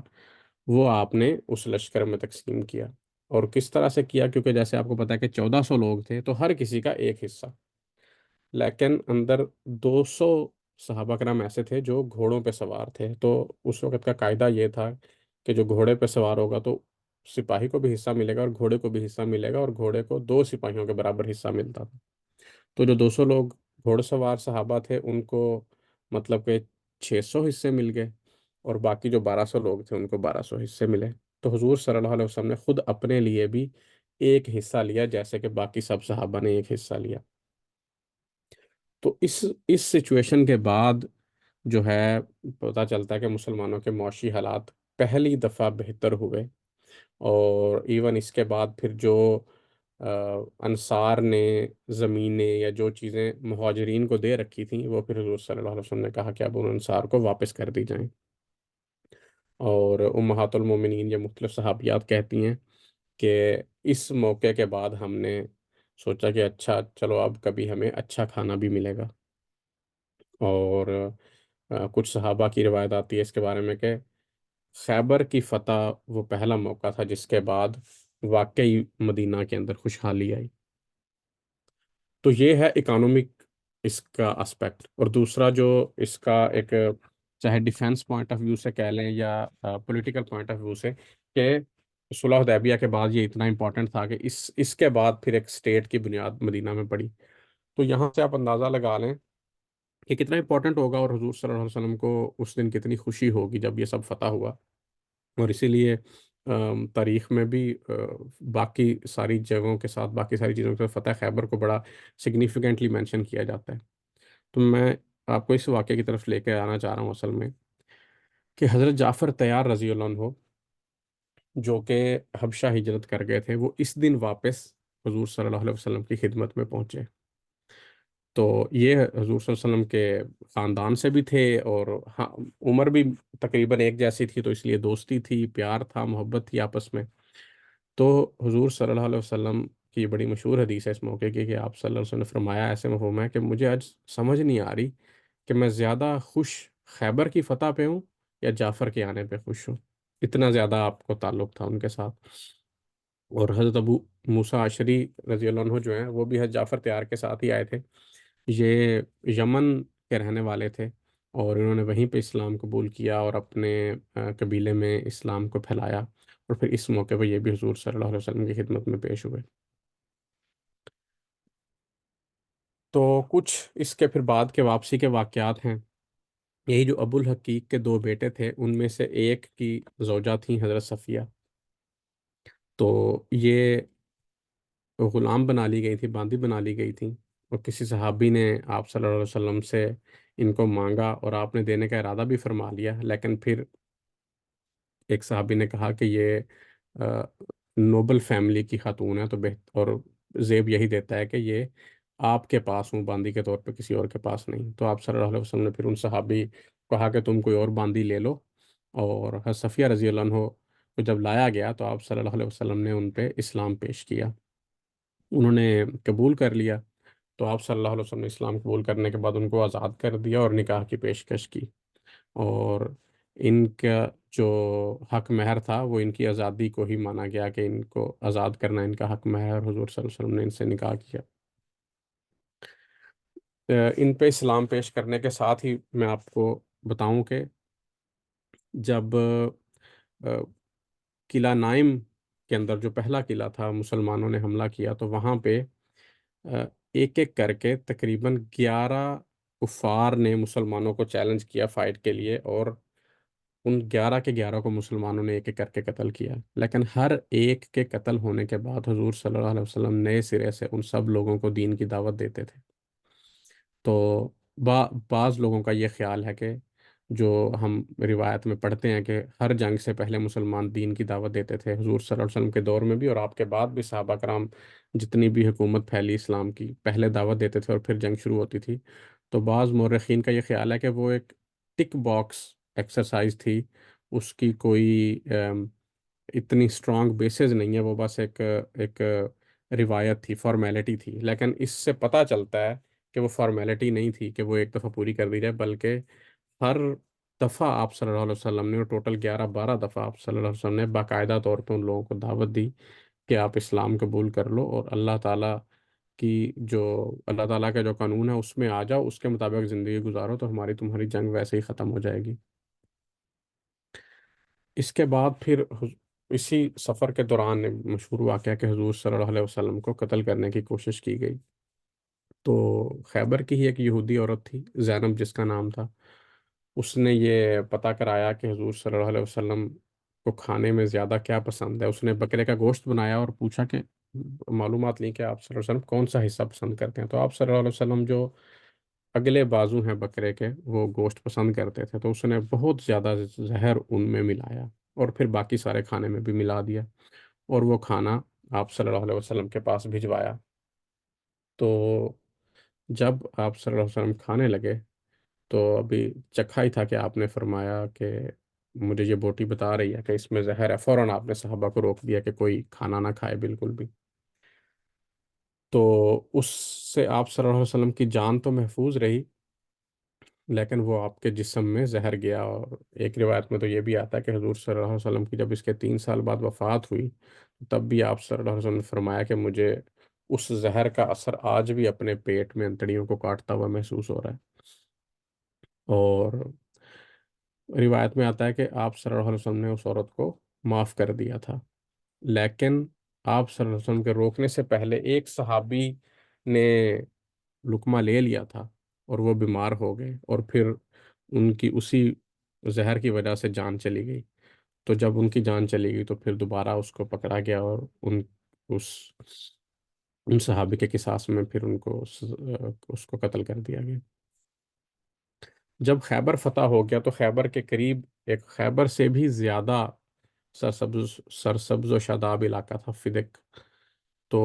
وہ آپ نے اس لشکر میں تقسیم کیا. اور کس طرح سے کیا؟ کیونکہ جیسے آپ کو پتا ہے کہ 1400 لوگ تھے تو ہر کسی کا ایک حصہ، لیکن اندر 200 صحابہ کرام ایسے تھے جو گھوڑوں پہ سوار تھے. تو اس وقت کا قاعدہ یہ تھا کہ جو گھوڑے پہ سوار ہوگا تو سپاہی کو بھی حصہ ملے گا اور گھوڑے کو بھی حصہ ملے گا، اور گھوڑے کو 2 سپاہیوں کے برابر حصہ ملتا تھا. تو جو 200 لوگ گھوڑ سوار صحابہ تھے ان کو مطلب کہ 600 حصے مل گئے، اور باقی جو 1200 لوگ تھے ان کو 1200 حصے ملے. تو حضور صلی اللہ علیہ وسلم نے خود اپنے لیے بھی ایک حصہ لیا، جیسے کہ باقی سب صحابہ نے ایک حصہ لیا. تو اس سچویشن کے بعد جو ہے پتہ چلتا ہے کہ مسلمانوں کے معاشی حالات پہلی دفعہ بہتر ہوئے. اور ایون اس کے بعد پھر جو انصار نے زمینیں یا جو چیزیں مہاجرین کو دے رکھی تھیں، وہ پھر حضور صلی اللہ علیہ وسلم نے کہا کہ اب ان انصار کو واپس کر دی جائیں. اور امہات المومنین یا مختلف صحابیات کہتی ہیں کہ اس موقع کے بعد ہم نے سوچا کہ اچھا چلو اب کبھی ہمیں اچھا کھانا بھی ملے گا. اور کچھ صحابہ کی روایت آتی ہے اس کے بارے میں کہ خیبر کی فتح وہ پہلا موقع تھا جس کے بعد واقعی مدینہ کے اندر خوشحالی آئی. تو یہ ہے اکانومک اس کا اسپیکٹ. اور دوسرا جو اس کا ایک چاہے ڈیفینس پوائنٹ آف ویو سے کہہ لیں یا پولیٹیکل پوائنٹ آف ویو سے، کہ صلح حدیبیہ کے بعد یہ اتنا امپورٹنٹ تھا کہ اس کے بعد پھر ایک اسٹیٹ کی بنیاد مدینہ میں پڑی. تو یہاں سے آپ اندازہ لگا لیں کہ کتنا امپورٹنٹ ہوگا اور حضور صلی اللہ علیہ وسلم کو اس دن کتنی خوشی ہوگی جب یہ سب فتح ہوا. اور اسی لیے تاریخ میں بھی باقی ساری جگہوں کے ساتھ باقی ساری چیزوں کے ساتھ فتح خیبر کو بڑا سگنیفیکنٹلی مینشن کیا جاتا ہے. تو میں آپ کو اس واقعے کی طرف لے کے آنا چاہ رہا ہوں اصل میں، کہ حضرت جعفر طیار رضی اللہ عنہ جو کہ حبشہ ہجرت کر گئے تھے، وہ اس دن واپس حضور صلی اللہ علیہ وسلم کی خدمت میں پہنچے. تو یہ حضور صلی اللہ علیہ وسلم کے خاندان سے بھی تھے، اور ہاں عمر بھی تقریباً ایک جیسی تھی، تو اس لیے دوستی تھی، پیار تھا، محبت تھی آپس میں. تو حضور صلی اللہ علیہ وسلم کی یہ بڑی مشہور حدیث ہے اس موقع کی، کہ آپ صلی اللہ علیہ وسلم نے فرمایا ایسے مفہوم ہے کہ مجھے آج سمجھ نہیں آ رہی کہ میں زیادہ خوش خیبر کی فتح پہ ہوں یا جعفر کے آنے پہ خوش ہوں. اتنا زیادہ آپ کو تعلق تھا ان کے ساتھ. اور حضرت ابو موسیٰ اشعری رضی اللہ عنہ جو ہیں، وہ بھی حضرت جعفر طیار کے ساتھ ہی آئے تھے. یہ یمن کے رہنے والے تھے، اور انہوں نے وہیں پہ اسلام قبول کیا اور اپنے قبیلے میں اسلام کو پھیلایا، اور پھر اس موقع پہ یہ بھی حضور صلی اللہ علیہ وسلم کی خدمت میں پیش ہوئے. تو کچھ اس کے پھر بعد کے واپسی کے واقعات ہیں. یہی جو ابو الحقیق کے دو بیٹے تھے، ان میں سے ایک کی زوجہ تھیں حضرت صفیہ. تو یہ غلام بنا لی گئی تھی، باندی بنا لی گئی تھیں، اور کسی صحابی نے آپ صلی اللہ علیہ وسلم سے ان کو مانگا، اور آپ نے دینے کا ارادہ بھی فرما لیا. لیکن پھر ایک صحابی نے کہا کہ یہ نوبل فیملی کی خاتون ہے، تو اور زیب یہی دیتا ہے کہ یہ آپ کے پاس ہوں، باندی کے طور پہ کسی اور کے پاس نہیں. تو آپ صلی اللہ علیہ وسلم نے پھر ان صحابی کو کہا کہ تم کوئی اور باندی لے لو. اور حضرت صفیہ رضی اللہ عنہ کو جب لایا گیا تو آپ صلی اللہ علیہ وسلم نے ان پہ اسلام پیش کیا، انہوں نے قبول کر لیا. تو آپ صلی اللہ علیہ وسلم نے اسلام قبول کرنے کے بعد ان کو آزاد کر دیا اور نکاح کی پیشکش کی. اور ان کا جو حق مہر تھا وہ ان کی آزادی کو ہی مانا گیا، کہ ان کو آزاد کرنا ان کا حق مہر، اور حضور صلی اللہ علیہ وسلم نے ان سے نکاح کیا. ان پہ اسلام پیش کرنے کے ساتھ ہی میں آپ کو بتاؤں کہ جب قلعہ نائم کے اندر جو پہلا قلعہ تھا مسلمانوں نے حملہ کیا، تو وہاں پہ ایک ایک کر کے تقریباً 11 کفار نے مسلمانوں کو چیلنج کیا فائٹ کے لیے، اور ان 11 کے 11 کو مسلمانوں نے ایک ایک کر کے قتل کیا. لیکن ہر ایک کے قتل ہونے کے بعد حضور صلی اللہ علیہ وسلم نئے سرے سے ان سب لوگوں کو دین کی دعوت دیتے تھے. تو بعض لوگوں کا یہ خیال ہے کہ جو ہم روایت میں پڑھتے ہیں کہ ہر جنگ سے پہلے مسلمان دین کی دعوت دیتے تھے، حضور صلی اللہ علیہ وسلم کے دور میں بھی اور آپ کے بعد بھی صحابہ کرام جتنی بھی حکومت پھیلی اسلام کی، پہلے دعوت دیتے تھے اور پھر جنگ شروع ہوتی تھی. تو بعض مورخین کا یہ خیال ہے کہ وہ ایک ٹک باکس ایکسرسائز تھی، اس کی کوئی اتنی اسٹرانگ بیسز نہیں ہے، وہ بس ایک روایت تھی، فارمیلٹی تھی. لیکن اس سے پتہ چلتا ہے کہ وہ فارمیلٹی نہیں تھی کہ وہ ایک دفعہ پوری کر دی جائے، بلکہ ہر دفعہ آپ صلی اللہ علیہ وسلم نے، اور ٹوٹل 11-12 دفعہ آپ صلی اللہ علیہ وسلم نے باقاعدہ طور پہ ان لوگوں کو دعوت دی کہ آپ اسلام قبول کر لو، اور اللہ تعالیٰ اللہ تعالیٰ کا جو قانون ہے اس میں آ جاؤ، اس کے مطابق زندگی گزارو، تو ہماری تمہاری جنگ ویسے ہی ختم ہو جائے گی. اس کے بعد پھر اسی سفر کے دوران مشہور واقعہ کہ حضور صلی اللہ علیہ وسلم کو قتل کرنے کی کوشش کی گئی. تو خیبر کی ہی ایک یہودی عورت تھی زینب جس کا نام تھا، اس نے یہ پتہ کرایا کہ حضور صلی اللہ علیہ وسلم کو کھانے میں زیادہ کیا پسند ہے. اس نے بکرے کا گوشت بنایا اور پوچھا کہ معلومات لیں کہ آپ صلی اللہ علیہ وسلم کون سا حصہ پسند کرتے ہیں. تو آپ صلی اللہ علیہ وسلم جو اگلے بازو ہیں بکرے کے وہ گوشت پسند کرتے تھے، تو اس نے بہت زیادہ زہر ان میں ملایا اور پھر باقی سارے کھانے میں بھی ملا دیا، اور وہ کھانا آپ صلی اللہ علیہ وسلم کے پاس بھجوایا. تو جب آپ صلی اللہ علیہ وسلم کھانے لگے تو ابھی چکھا ہی تھا کہ آپ نے فرمایا کہ مجھے یہ بوٹی بتا رہی ہے کہ اس میں زہر ہے. فوراً آپ نے صحابہ کو روک دیا کہ کوئی کھانا نہ کھائے بالکل بھی. تو اس سے آپ صلی اللہ علیہ وسلم کی جان تو محفوظ رہی، لیکن وہ آپ کے جسم میں زہر گیا. اور ایک روایت میں تو یہ بھی آتا ہے کہ حضور صلی اللہ علیہ وسلم کی جب اس کے 3 سال بعد وفات ہوئی، تب بھی آپ صلی اللہ علیہ وسلم نے فرمایا کہ مجھے اس زہر کا اثر آج بھی اپنے پیٹ میں انتڑیوں کو کاٹتا ہوا محسوس ہو رہا ہے. اور روایت میں آتا ہے کہ آپ صلی اللہ علیہ وسلم نے اس عورت کو معاف کر دیا تھا، لیکن آپ صلی اللہ علیہ وسلم کے روکنے سے پہلے ایک صحابی نے لقمہ لے لیا تھا، اور وہ بیمار ہو گئے اور پھر ان کی اسی زہر کی وجہ سے جان چلی گئی. تو جب ان کی جان چلی گئی تو پھر دوبارہ اس کو پکڑا گیا اور اس ان صحابی کے قصاص میں پھر ان کو اس کو قتل کر دیا گیا. جب خیبر فتح ہو گیا تو خیبر کے قریب ایک خیبر سے بھی زیادہ سرسبز و شاداب علاقہ تھا، فدق. تو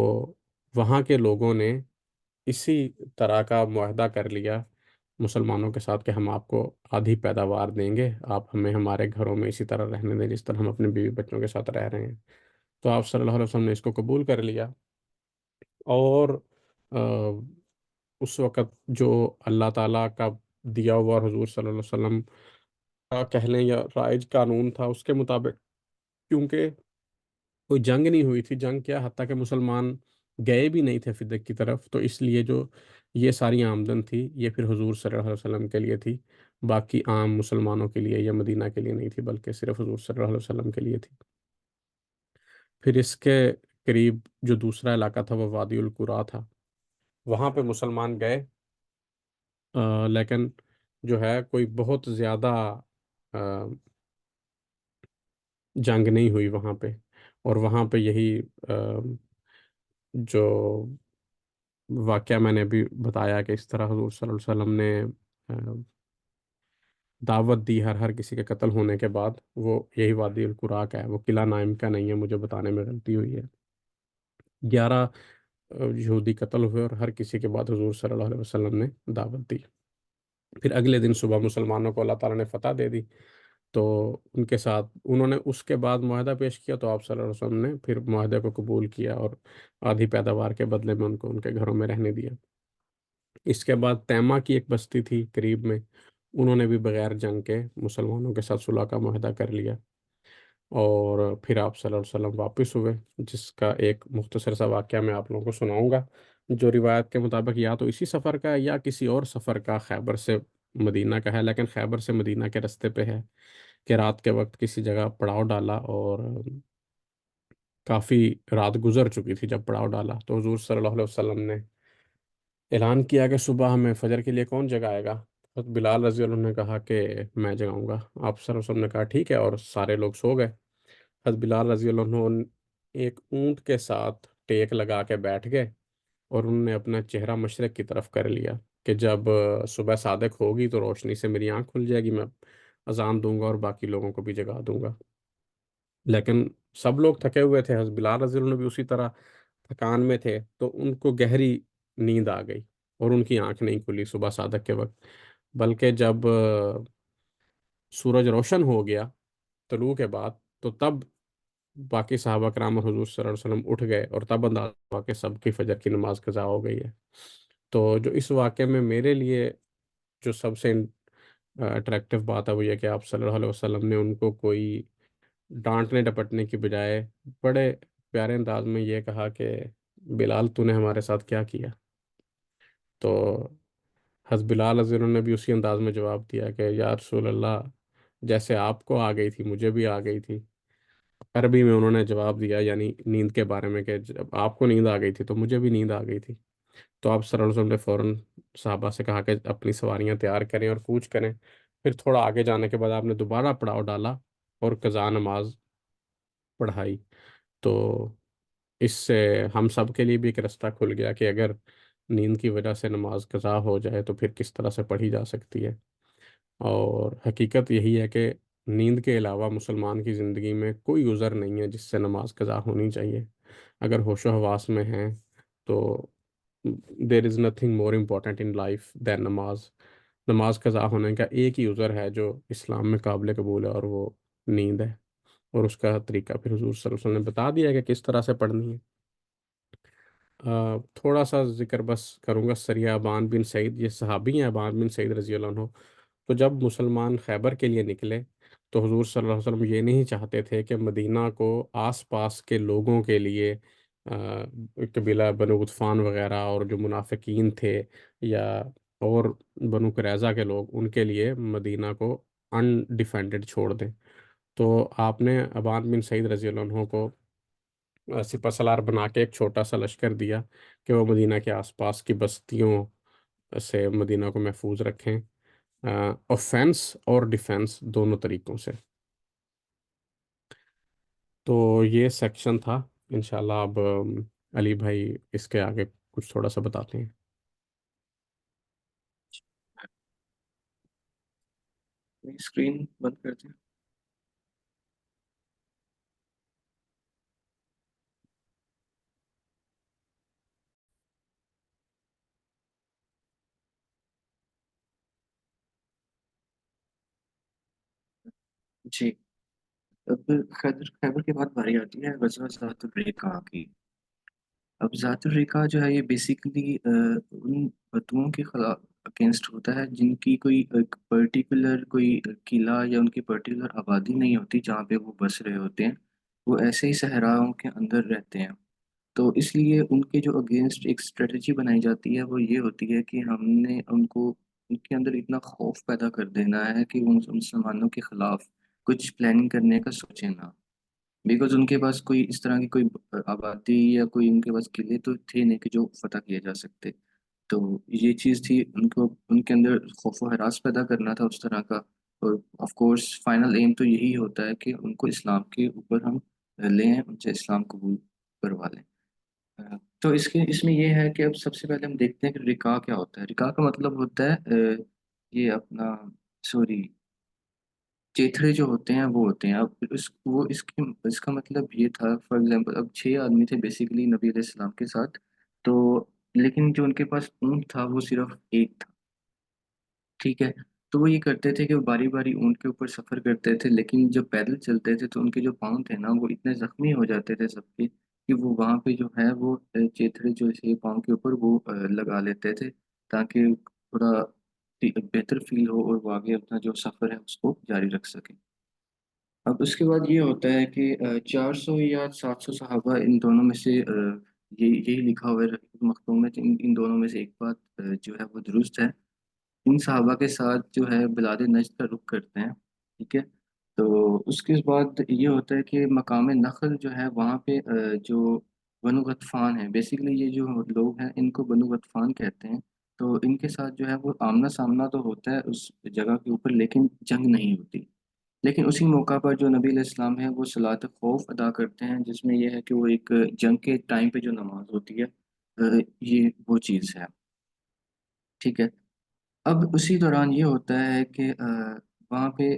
وہاں کے لوگوں نے اسی طرح کا معاہدہ کر لیا مسلمانوں کے ساتھ کہ ہم آپ کو آدھی پیداوار دیں گے، آپ ہمیں ہمارے گھروں میں اسی طرح رہنے دیں جس طرح ہم اپنے بیوی بچوں کے ساتھ رہ رہے ہیں. تو آپ صلی اللہ علیہ وسلم نے اس کو قبول کر لیا. اور اس وقت جو اللہ تعالیٰ کا دیا ہوا اور حضور صلی اللہ علیہ وسلم کا کہہ لیں یا رائج قانون تھا، اس کے مطابق کیونکہ کوئی جنگ نہیں ہوئی تھی، جنگ کیا حتیٰ کہ مسلمان گئے بھی نہیں تھے فدق کی طرف، تو اس لیے جو یہ ساری آمدن تھی یہ پھر حضور صلی اللہ علیہ وسلم کے لیے تھی، باقی عام مسلمانوں کے لیے یا مدینہ کے لیے نہیں تھی، بلکہ صرف حضور صلی اللہ علیہ وسلم کے لیے تھی. پھر اس کے قریب جو دوسرا علاقہ تھا وہ وادی القرا تھا، وہاں پہ مسلمان گئے، لیکن جو ہے کوئی بہت زیادہ آ، جنگ نہیں ہوئی وہاں پہ. اور وہاں پہ یہی جو واقعہ میں نے ابھی بتایا کہ اس طرح حضور صلی اللہ علیہ وسلم نے دعوت دی ہر کسی کے قتل ہونے کے بعد. وہ یہی وادی القرا کا ہے، وہ قلعہ نائم کا نہیں ہے، مجھے بتانے میں غلطی ہوئی ہے. 11 یہودی قتل ہوئے اور ہر کسی کے بعد حضور صلی اللہ علیہ وسلم نے دعوت دی. پھر اگلے دن صبح مسلمانوں کو اللہ تعالیٰ نے فتح دے دی، تو ان کے ساتھ انہوں نے اس کے بعد معاہدہ پیش کیا، تو آپ صلی اللہ علیہ وسلم نے پھر معاہدے کو قبول کیا اور آدھی پیداوار کے بدلے میں ان کو ان کے گھروں میں رہنے دیا. اس کے بعد تیمہ کی ایک بستی تھی قریب میں، انہوں نے بھی بغیر جنگ کے مسلمانوں کے ساتھ صلح کا معاہدہ کر لیا. اور پھر آپ صلی اللہ علیہ وسلم واپس ہوئے، جس کا ایک مختصر سا واقعہ میں آپ لوگوں کو سناؤں گا، جو روایت کے مطابق یا تو اسی سفر کا ہے یا کسی اور سفر کا خیبر سے مدینہ کا ہے، لیکن خیبر سے مدینہ کے راستے پہ ہے کہ رات کے وقت کسی جگہ پڑاؤ ڈالا اور کافی رات گزر چکی تھی. جب پڑاؤ ڈالا تو حضور صلی اللہ علیہ وسلم نے اعلان کیا کہ صبح ہمیں فجر کے لیے کون جگائے گا؟ حضرت بلال رضی اللہ عنہ نے کہا کہ میں جگاؤں گا. آپ صلی اللہ علیہ وسلم نے کہا ٹھیک ہے، اور سارے لوگ سو گئے. حضرت بلال رضی اللہ عنہ ایک اونٹ کے ساتھ ٹیک لگا کے بیٹھ گئے اور انہوں نے اپنا چہرہ مشرق کی طرف کر لیا کہ جب صبح صادق ہوگی تو روشنی سے میری آنکھ کھل جائے گی، میں اذان دوں گا اور باقی لوگوں کو بھی جگا دوں گا. لیکن سب لوگ تھکے ہوئے تھے، حضرت بلال رضی اللہ عنہ بھی اسی طرح تھکان میں تھے، تو ان کو گہری نیند آ گئی اور ان کی آنکھ نہیں کھلی صبح صادق کے وقت. بلکہ جب سورج روشن ہو گیا طلوع کے بعد، تو تب باقی صحابہ کرام اور حضور صلی اللہ علیہ وسلم اٹھ گئے اور تب اندازہ ہوا کہ سب کی فجر کی نماز قضا ہو گئی ہے. تو جو اس واقعے میں میرے لیے جو سب سے اٹریکٹیو بات ہے وہ یہ کہ آپ صلی اللہ علیہ وسلم نے ان کو کوئی ڈانٹنے ڈپٹنے کی بجائے بڑے پیارے انداز میں یہ کہا کہ بلال تو نے ہمارے ساتھ کیا کیا؟ تو حضرت بلال رضی اللہ عنہ نے بھی اسی انداز میں جواب دیا کہ یا رسول اللہ، جیسے آپ کو آ گئی تھی مجھے بھی آ گئی تھی. عربی میں انہوں نے جواب دیا یعنی نیند کے بارے میں کہ جب آپ کو نیند آ گئی تھی تو مجھے بھی نیند آ گئی تھی. تو آپ صلی اللہ علیہ وسلم نے فوراً صحابہ سے کہا کہ اپنی سواریاں تیار کریں اور کوچ کریں. پھر تھوڑا آگے جانے کے بعد آپ نے دوبارہ پڑاؤ ڈالا اور قضا نماز پڑھائی. تو اس سے ہم سب کے لیے بھی ایک راستہ کھل گیا کہ اگر نیند کی وجہ سے نماز قضا ہو جائے تو پھر کس طرح سے پڑھی جا سکتی ہے. اور حقیقت یہی ہے کہ نیند کے علاوہ مسلمان کی زندگی میں کوئی عذر نہیں ہے جس سے نماز قضا ہونی چاہیے. اگر ہوش و حواس میں ہیں تو there is nothing more important in life then namaz. نماز قضا ہونے کا ایک ہی عذر ہے جو اسلام میں قابل قبول ہے، اور وہ نیند ہے. اور اس کا طریقہ پھر حضور صلی اللہ علیہ وسلم نے بتا دیا کہ کس طرح سے پڑھنی ہے. تھوڑا سا ذکر بس کروں گا سریہ ابان بن سعید، یہ صحابی ہیں ابان بن سعید رضی اللہ عنہ. تو جب مسلمان خیبر کے لیے نکلے تو حضور صلی اللہ علیہ وسلم یہ نہیں چاہتے تھے کہ مدینہ کو آس پاس کے لوگوں کے لیے قبیلہ بنو غطفان وغیرہ اور جو منافقین تھے یا اور بنو قریظہ کے لوگ، ان کے لیے مدینہ کو انڈیفینڈڈ چھوڑ دیں. تو آپ نے ابان بن سعید رضی اللہ عنہ کو سپہ سالار بنا کے ایک چھوٹا سا لشکر دیا کہ وہ مدینہ کے آس پاس کی بستیوں سے مدینہ کو محفوظ رکھیں، اوفینس اور ڈیفینس دونوں طریقوں سے۔ تو یہ سیکشن تھا، انشاءاللہ اب علی بھائی اس کے آگے کچھ تھوڑا سا بتاتے ہیں۔ اسکرین بند کرتے ہیں۔ جی، اب خیبر کے بعد باری آتی ہے غزوہ ذات الرقاع کی۔ اب ذات الرقاع جو ہے یہ بیسیکلی ان بتوؤں کے خلاف اگینسٹ ہوتا ہے جن کی کوئی ایک پرٹیکولر کوئی قلعہ یا ان کی پرٹیکولر آبادی نہیں ہوتی جہاں پہ وہ بس رہے ہوتے ہیں، وہ ایسے ہی صحراؤں کے اندر رہتے ہیں۔ تو اس لیے ان کے جو اگینسٹ ایک اسٹریٹجی بنائی جاتی ہے وہ یہ ہوتی ہے کہ ہم نے ان کو ان کے اندر اتنا خوف پیدا کر دینا ہے کہ وہ ان مسلمانوں کے خلاف کچھ پلاننگ کرنے کا سوچیں نہ، بیکاز ان کے پاس کوئی اس طرح کی کوئی آبادی یا کوئی ان کے پاس قلعے تو تھے نہیں کہ جو فتح کیے جا سکتے۔ تو یہ چیز تھی ان کو ان کے اندر خوف و ہراس پیدا کرنا تھا اس طرح کا، اور آف کورس فائنل ایم تو یہی ہوتا ہے کہ ان کو اسلام کے اوپر ہم لیں، ان سے اسلام قبول کروا لیں۔ تو اس میں یہ ہے کہ اب سب سے پہلے ہم دیکھتے ہیں کہ رکا کیا ہوتا ہے۔ رکا کا مطلب ہوتا ہے یہ اپنا سوری چیتھڑے جو ہوتے ہیں وہ ہوتے ہیں۔ اب اس کا مطلب یہ تھا، فار ایگزامپل اب 6 آدمی تھے بیسیکلی نبی علیہ السلام کے ساتھ، تو لیکن جو ان کے پاس اونٹ تھا وہ صرف ایک تھا، ٹھیک ہے؟ تو وہ یہ کرتے تھے کہ وہ باری باری اونٹ کے اوپر سفر کرتے تھے، لیکن جب پیدل چلتے تھے تو ان کے جو پاؤں تھے نا وہ اتنے زخمی ہو جاتے تھے سب کے، کہ وہ وہاں پہ جو ہے وہ چیتھڑے جو ہے پاؤں کے اوپر وہ لگا لیتے تھے تاکہ تھوڑا بہتر فیل ہو اور وہ آگے اپنا جو سفر ہے اس کو جاری رکھ سکیں۔ اب اس کے بعد یہ ہوتا ہے کہ 400 یا 700 صحابہ ان دونوں میں سے یہی لکھا ہوا ہے مختوم میں، ان دونوں میں سے ایک بات جو ہے وہ درست ہے، ان صحابہ کے ساتھ جو ہے بلاد نجد کا رخ کرتے ہیں، ٹھیک ہے؟ تو اس کے بعد یہ ہوتا ہے کہ مقام نخل جو ہے وہاں پہ جو بنو غطفان ہے، بیسیکلی یہ جو لوگ ہیں ان کو بنو غطفان کہتے ہیں، تو ان کے ساتھ جو ہے وہ آمنا سامنا تو ہوتا ہے اس جگہ کے اوپر لیکن جنگ نہیں ہوتی۔ لیکن اسی موقع پر جو نبی علیہ السلام ہے وہ صلاۃ خوف ادا کرتے ہیں، جس میں یہ ہے کہ وہ ایک جنگ کے ٹائم پہ جو نماز ہوتی ہے یہ وہ چیز ہے، ٹھیک ہے؟ اب اسی دوران یہ ہوتا ہے کہ وہاں پہ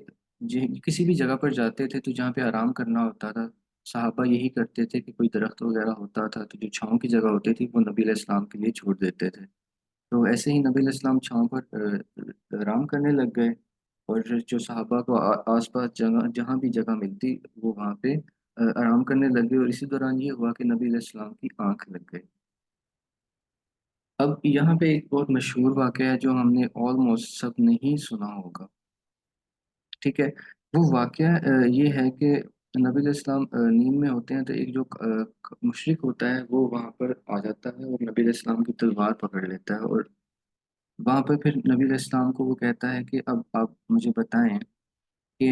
کسی بھی جگہ پر جاتے تھے تو جہاں پہ آرام کرنا ہوتا تھا، صحابہ یہی کرتے تھے کہ کوئی درخت وغیرہ ہوتا تھا تو جو چھاؤں کی جگہ ہوتی تھی وہ نبی علیہ السلام کے لیے چھوڑ دیتے تھے۔ تو ایسے ہی نبی علیہ السلام چھاؤں پر آرام کرنے لگ گئے، اور جو صحابہ کو آس پاس جگہ جہاں بھی جگہ ملتی وہ وہاں پہ آرام کرنے لگ گئے، اور اسی دوران یہ ہوا کہ نبی علیہ السلام کی آنکھ لگ گئی۔ اب یہاں پہ ایک بہت مشہور واقعہ ہے جو ہم نے آلموسٹ سب نے ہی سنا ہوگا، ٹھیک ہے؟ وہ واقعہ یہ ہے کہ نبی علیہ السلام نیند میں ہوتے ہیں تو ایک جو مشرک ہوتا ہے وہ وہاں پر آ جاتا ہے اور نبی علیہ السلام کی تلوار پکڑ لیتا ہے، اور وہاں پہ پھر نبی علیہ السلام کو وہ کہتا ہے کہ اب آپ مجھے بتائیں کہ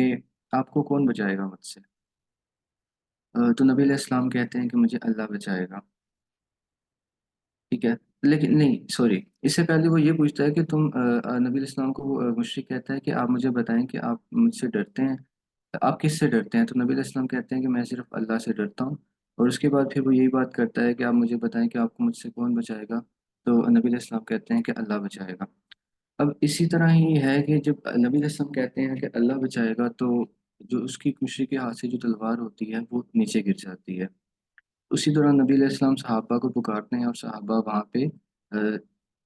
آپ کو کون بچائے گا مجھ سے؟ تو نبی علیہ السلام کہتے ہیں کہ مجھے اللہ بچائے گا، ٹھیک ہے؟ لیکن نہیں، سوری، اس سے پہلے وہ یہ پوچھتا ہے کہ تم نبی علیہ السلام کو مشرک کہتا ہے کہ آپ مجھے بتائیں کہ آپ مجھ سے ڈرتے ہیں، آپ کس سے ڈرتے ہیں؟ تو نبی علیہ السلام کہتے ہیں کہ میں صرف اللہ سے ڈرتا ہوں، اور اس کے بعد پھر وہ یہی بات کرتا ہے کہ آپ مجھے بتائیں کہ آپ کو مجھ سے کون بچائے گا؟ تو نبی علیہ السلام کہتے ہیں کہ اللہ بچائے گا۔ اب اسی طرح ہی ہے کہ جب نبی علیہ السلام کہتے ہیں کہ اللہ بچائے گا تو جو اس کی مشرک کے ہاتھ سے جو تلوار ہوتی ہے وہ نیچے گر جاتی ہے۔ اسی دوران نبی علیہ السلام صحابہ کو پکارتے ہیں اور صحابہ وہاں پہ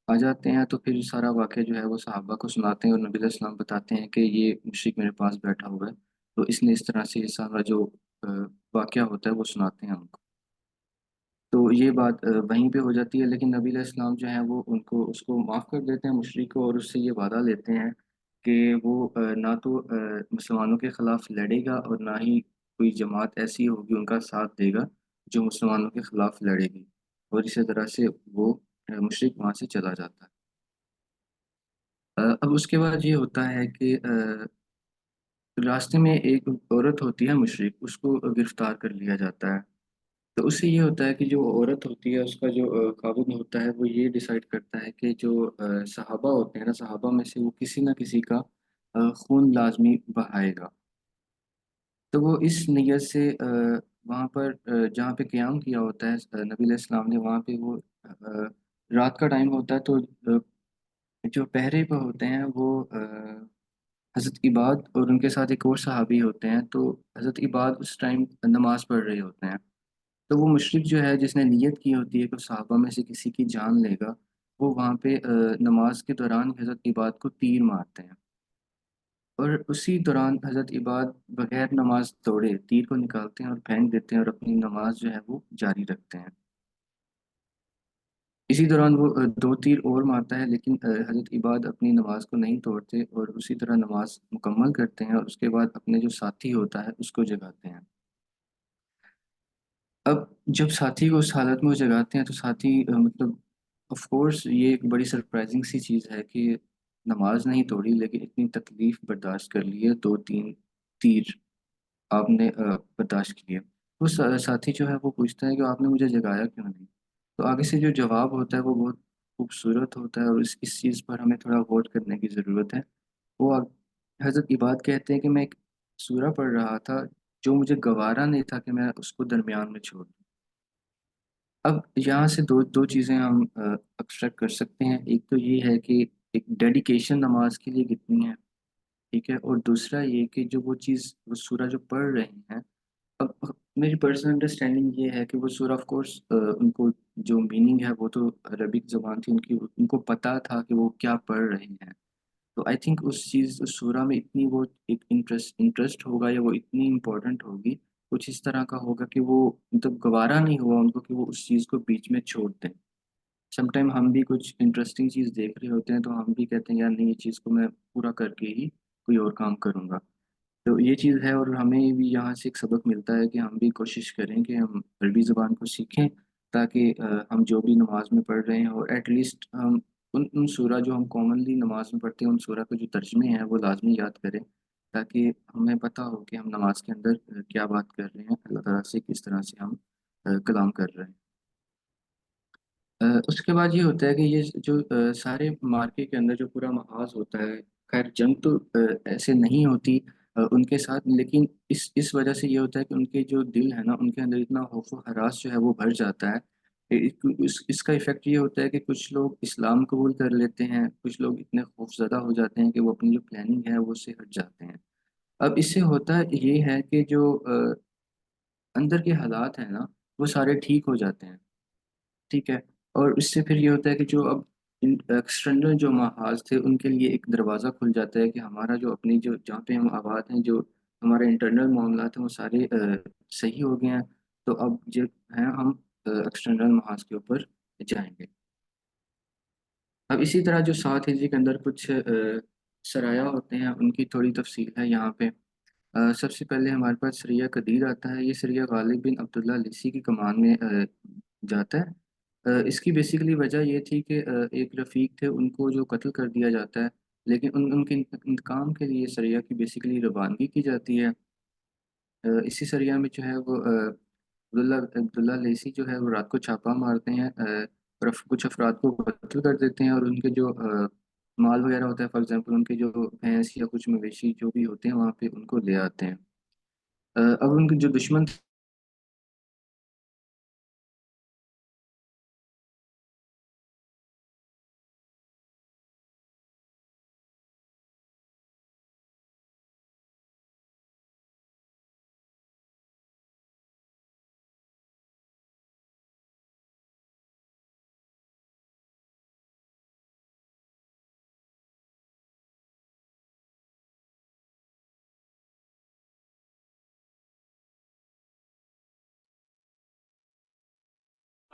آ جاتے ہیں، تو پھر سارا واقعہ جو ہے وہ صحابہ کو سناتے ہیں اور نبی علیہ السلام بتاتے ہیں کہ یہ مشرک میرے پاس بیٹھا ہوا ہے، تو اس نے اس طرح سے یہ سارا جو واقعہ ہوتا ہے وہ سناتے ہیں ہم کو۔ تو یہ بات وہیں پہ ہو جاتی ہے، لیکن نبی علیہ السلام جو ہیں وہ ان کو اس کو معاف کر دیتے ہیں مشرک کو، اور اس سے یہ وعدہ لیتے ہیں کہ وہ نہ تو مسلمانوں کے خلاف لڑے گا اور نہ ہی کوئی جماعت ایسی ہوگی ان کا ساتھ دے گا جو مسلمانوں کے خلاف لڑے گی، اور اسی طرح سے وہ مشرک وہاں سے چلا جاتا ہے۔ اب اس کے بعد یہ ہوتا ہے کہ راستے میں ایک عورت ہوتی ہے مشرک، اس کو گرفتار کر لیا جاتا ہے، تو اس سے یہ ہوتا ہے کہ جو عورت ہوتی ہے اس کا جو خاوند ہوتا ہے وہ یہ ڈیسائیڈ کرتا ہے کہ جو صحابہ ہوتے ہیں نا، صحابہ میں سے وہ کسی نہ کسی کا خون لازمی بہائے گا. تو وہ اس نیت سے وہاں پر جہاں پہ قیام کیا ہوتا ہے نبی علیہ السلام نے، وہاں پہ وہ رات کا ٹائم ہوتا ہے. تو جو پہرے پہ ہوتے ہیں وہ حضرت عباد اور ان کے ساتھ ایک اور صحابی ہوتے ہیں. تو حضرت عباد اس ٹائم نماز پڑھ رہے ہوتے ہیں. تو وہ مشرک جو ہے جس نے نیت کی ہوتی ہے کہ صحابہ میں سے کسی کی جان لے گا، وہ وہاں پہ نماز کے دوران حضرت عباد کو تیر مارتے ہیں. اور اسی دوران حضرت عباد بغیر نماز توڑے تیر کو نکالتے ہیں اور پھینک دیتے ہیں، اور اپنی نماز جو ہے وہ جاری رکھتے ہیں. اسی دوران وہ دو تیر اور مارتا ہے، لیکن حضرت عباد اپنی نماز کو نہیں توڑتے اور اسی طرح نماز مکمل کرتے ہیں، اور اس کے بعد اپنے جو ساتھی ہوتا ہے اس کو جگاتے ہیں. اب جب ساتھی کو اس حالت میں وہ جگاتے ہیں تو ساتھی مطلب آف کورس یہ ایک بڑی سرپرائزنگ سی چیز ہے کہ نماز نہیں توڑی لیکن اتنی تکلیف برداشت کر لی ہے، 2-3 تیر آپ نے برداشت کیے. وہ ساتھی جو ہے وہ پوچھتا ہے کہ آپ نے مجھے جگایا کیوں نہیں. تو آگے سے جو جواب ہوتا ہے وہ بہت خوبصورت ہوتا ہے، اور اس چیز پر ہمیں تھوڑا غور کرنے کی ضرورت ہے. وہ حضرت عباد کہتے ہیں کہ میں ایک سورہ پڑھ رہا تھا جو مجھے گوارا نہیں تھا کہ میں اس کو درمیان میں چھوڑ دوں. اب یہاں سے دو چیزیں ہم ایکسٹریکٹ کر سکتے ہیں. ایک تو یہ ہے کہ ایک ڈیڈیکیشن نماز کے لیے کتنی ہے، ٹھیک ہے، اور دوسرا یہ کہ جو وہ چیز وہ سورہ جو پڑھ رہے ہیں. اب میری پرسنل انڈرسٹینڈنگ یہ ہے کہ وہ سورہ آف کورس ان کو جو میننگ ہے وہ تو عربک زبان تھی ان کو پتہ تھا کہ وہ کیا پڑھ رہے ہیں. تو آئی تھنک اس سورہ میں اتنی وہ ایک انٹرسٹ ہوگا یا وہ اتنی امپورٹنٹ ہوگی، کچھ اس طرح کا ہوگا کہ وہ مطلب گوارا نہیں ہوا ان کو کہ وہ اس چیز کو بیچ میں چھوڑ دیں. سم ٹائم ہم بھی کچھ انٹرسٹنگ چیز دیکھ رہے ہوتے ہیں تو ہم بھی کہتے ہیں یار نہیں، یہ چیز کو میں پورا کر کے ہی کوئی اور کام کروں گا. تو یہ چیز ہے، اور ہمیں بھی یہاں سے ایک سبق ملتا ہے کہ ہم بھی کوشش کریں کہ ہم عربی زبان کو سیکھیں، تاکہ ہم جو بھی نماز میں پڑھ رہے ہیں اور ایٹ لیسٹ ہم ان سورہ جو ہم کامنلی نماز میں پڑھتے ہیں ان سورہ کے جو ترجمے ہیں وہ لازمی یاد کریں، تاکہ ہمیں پتہ ہو کہ ہم نماز کے اندر کیا بات کر رہے ہیں، اللہ تعالیٰ سے کس طرح سے ہم کلام کر رہے ہیں. اس کے بعد یہ ہوتا ہے کہ یہ جو سارے مارکے کے اندر جو پورا محاذ ہوتا ہے، خیر جنگ تو ایسے نہیں ہوتی ان کے ساتھ، لیکن اس وجہ سے یہ ہوتا ہے کہ ان کے جو دل ہے نا ان کے اندر اتنا خوف و ہراس جو ہے وہ بھر جاتا ہے. اس کا ایفیکٹ یہ ہوتا ہے کہ کچھ لوگ اسلام قبول کر لیتے ہیں، کچھ لوگ اتنے خوف زدہ ہو جاتے ہیں کہ وہ اپنی جو پلاننگ ہے وہ اس سے ہٹ جاتے ہیں. اب اس سے ہوتا یہ ہے کہ جو اندر کے حالات ہیں نا وہ سارے ٹھیک ہو جاتے ہیں، ٹھیک ہے. اور اس سے پھر یہ ہوتا ہے کہ جو اب ایکسٹرنل جو محاذ تھے ان کے لیے ایک دروازہ کھل جاتا ہے کہ ہمارا جو اپنی جو جہاں پہ ہم آباد ہیں، جو ہمارے انٹرنل معاملات ہیں وہ سارے صحیح ہو گئے ہیں. تو اب جو ہیں ہم ایکسٹرنل محاذ کے اوپر جائیں گے. اب اسی طرح جو 7 ہجری کے اندر کچھ سرایہ ہوتے ہیں ان کی تھوڑی تفصیل ہے یہاں پہ. سب سے پہلے ہمارے پاس سریہ قدیر آتا ہے. یہ سریہ غالب بن عبداللہ لیثی کی کمان میں جاتا ہے. اس کی بیسیکلی وجہ یہ تھی کہ ایک رفیق تھے ان کو جو قتل کر دیا جاتا ہے، لیکن ان کے انتقام کے لیے سریہ کی بیسیکلی روانگی کی جاتی ہے. اسی سریہ میں جو ہے وہ عبداللہ لیثی جو ہے وہ رات کو چھاپہ مارتے ہیں، اور کچھ افراد کو قتل کر دیتے ہیں، اور ان کے جو مال وغیرہ ہوتا ہے، فار ایگزامپل ان کے جو بھینس یا کچھ مویشی جو بھی ہوتے ہیں وہاں پہ ان کو لے آتے ہیں. اب ان کے جو دشمن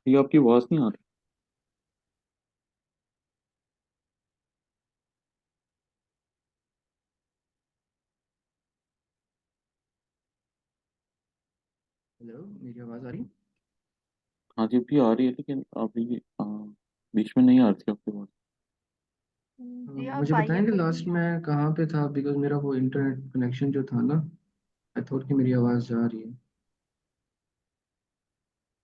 یہ آپ کی آواز نہیں آ رہی. ہیلو، میری آواز آ رہی؟ ہاں جی ابھی آ رہی ہے لیکن ابھی بیچ میں نہیں آ رہی تھی آپ کی آواز. جی مجھے آپ آئیے بتائیں کہ کوئی لاسٹ میں کہاں پہ تھا، بیکاز میرا وہ انٹرنیٹ کنیکشن جو تھا نا، آئی تھوٹ کہ میری آواز جا رہی ہے.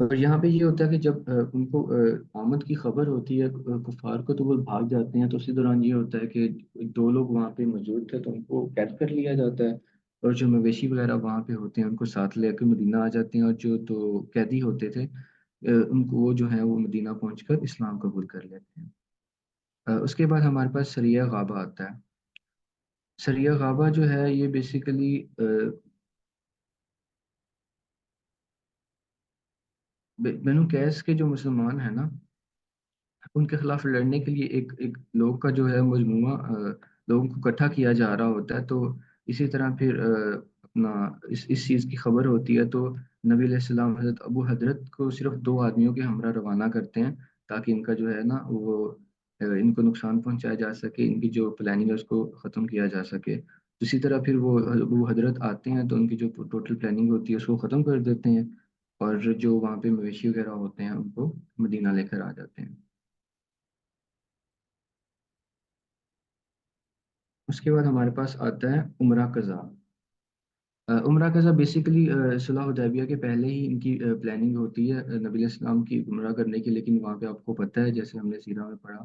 اور یہاں پہ یہ ہوتا ہے کہ جب ان کو آمد کی خبر ہوتی ہے کفار کو، تو وہ بھاگ جاتے ہیں. تو اسی دوران یہ ہوتا ہے کہ دو لوگ وہاں پہ موجود تھے تو ان کو قید کر لیا جاتا ہے، اور جو مویشی وغیرہ وہاں پہ ہوتے ہیں ان کو ساتھ لے کے مدینہ آ جاتے ہیں، اور جو دو قیدی ہوتے تھے ان کو وہ جو ہے وہ مدینہ پہنچ کر اسلام قبول کر لیتے ہیں. اس کے بعد ہمارے پاس سریہ غابہ آتا ہے. سریہ غابہ جو ہے یہ بیسیکلی بنو قیس کے جو مسلمان ہیں نا، ان کے خلاف لڑنے کے لیے ایک لوگ کا جو ہے مجموعہ لوگوں کو اکٹھا کیا جا رہا ہوتا ہے. تو اسی طرح پھر اپنا اس چیز کی خبر ہوتی ہے، تو نبی علیہ السلام حضرت ابو حضرت کو صرف 2 آدمیوں کے ہمراہ روانہ کرتے ہیں تاکہ ان کا جو ہے نا وہ ان کو نقصان پہنچایا جا سکے، ان کی جو پلاننگ ہے اس کو ختم کیا جا سکے. اسی طرح پھر وہ ابو حضرت آتے ہیں تو ان کی جو ٹوٹل پلاننگ ہوتی ہے اس کو ختم کر دیتے ہیں، اور جو وہاں پہ مویشی وغیرہ ہوتے ہیں ان کو مدینہ لے کر آ جاتے ہیں. اس کے بعد ہمارے پاس آتا ہے عمرہ قضا. عمرہ قضا بیسیکلی صلح حدیبیہ کے پہلے ہی ان کی پلاننگ ہوتی ہے نبی علیہ السلام کی عمرہ کرنے کی، لیکن وہاں پہ آپ کو پتہ ہے جیسے ہم نے سیرہ میں پڑھا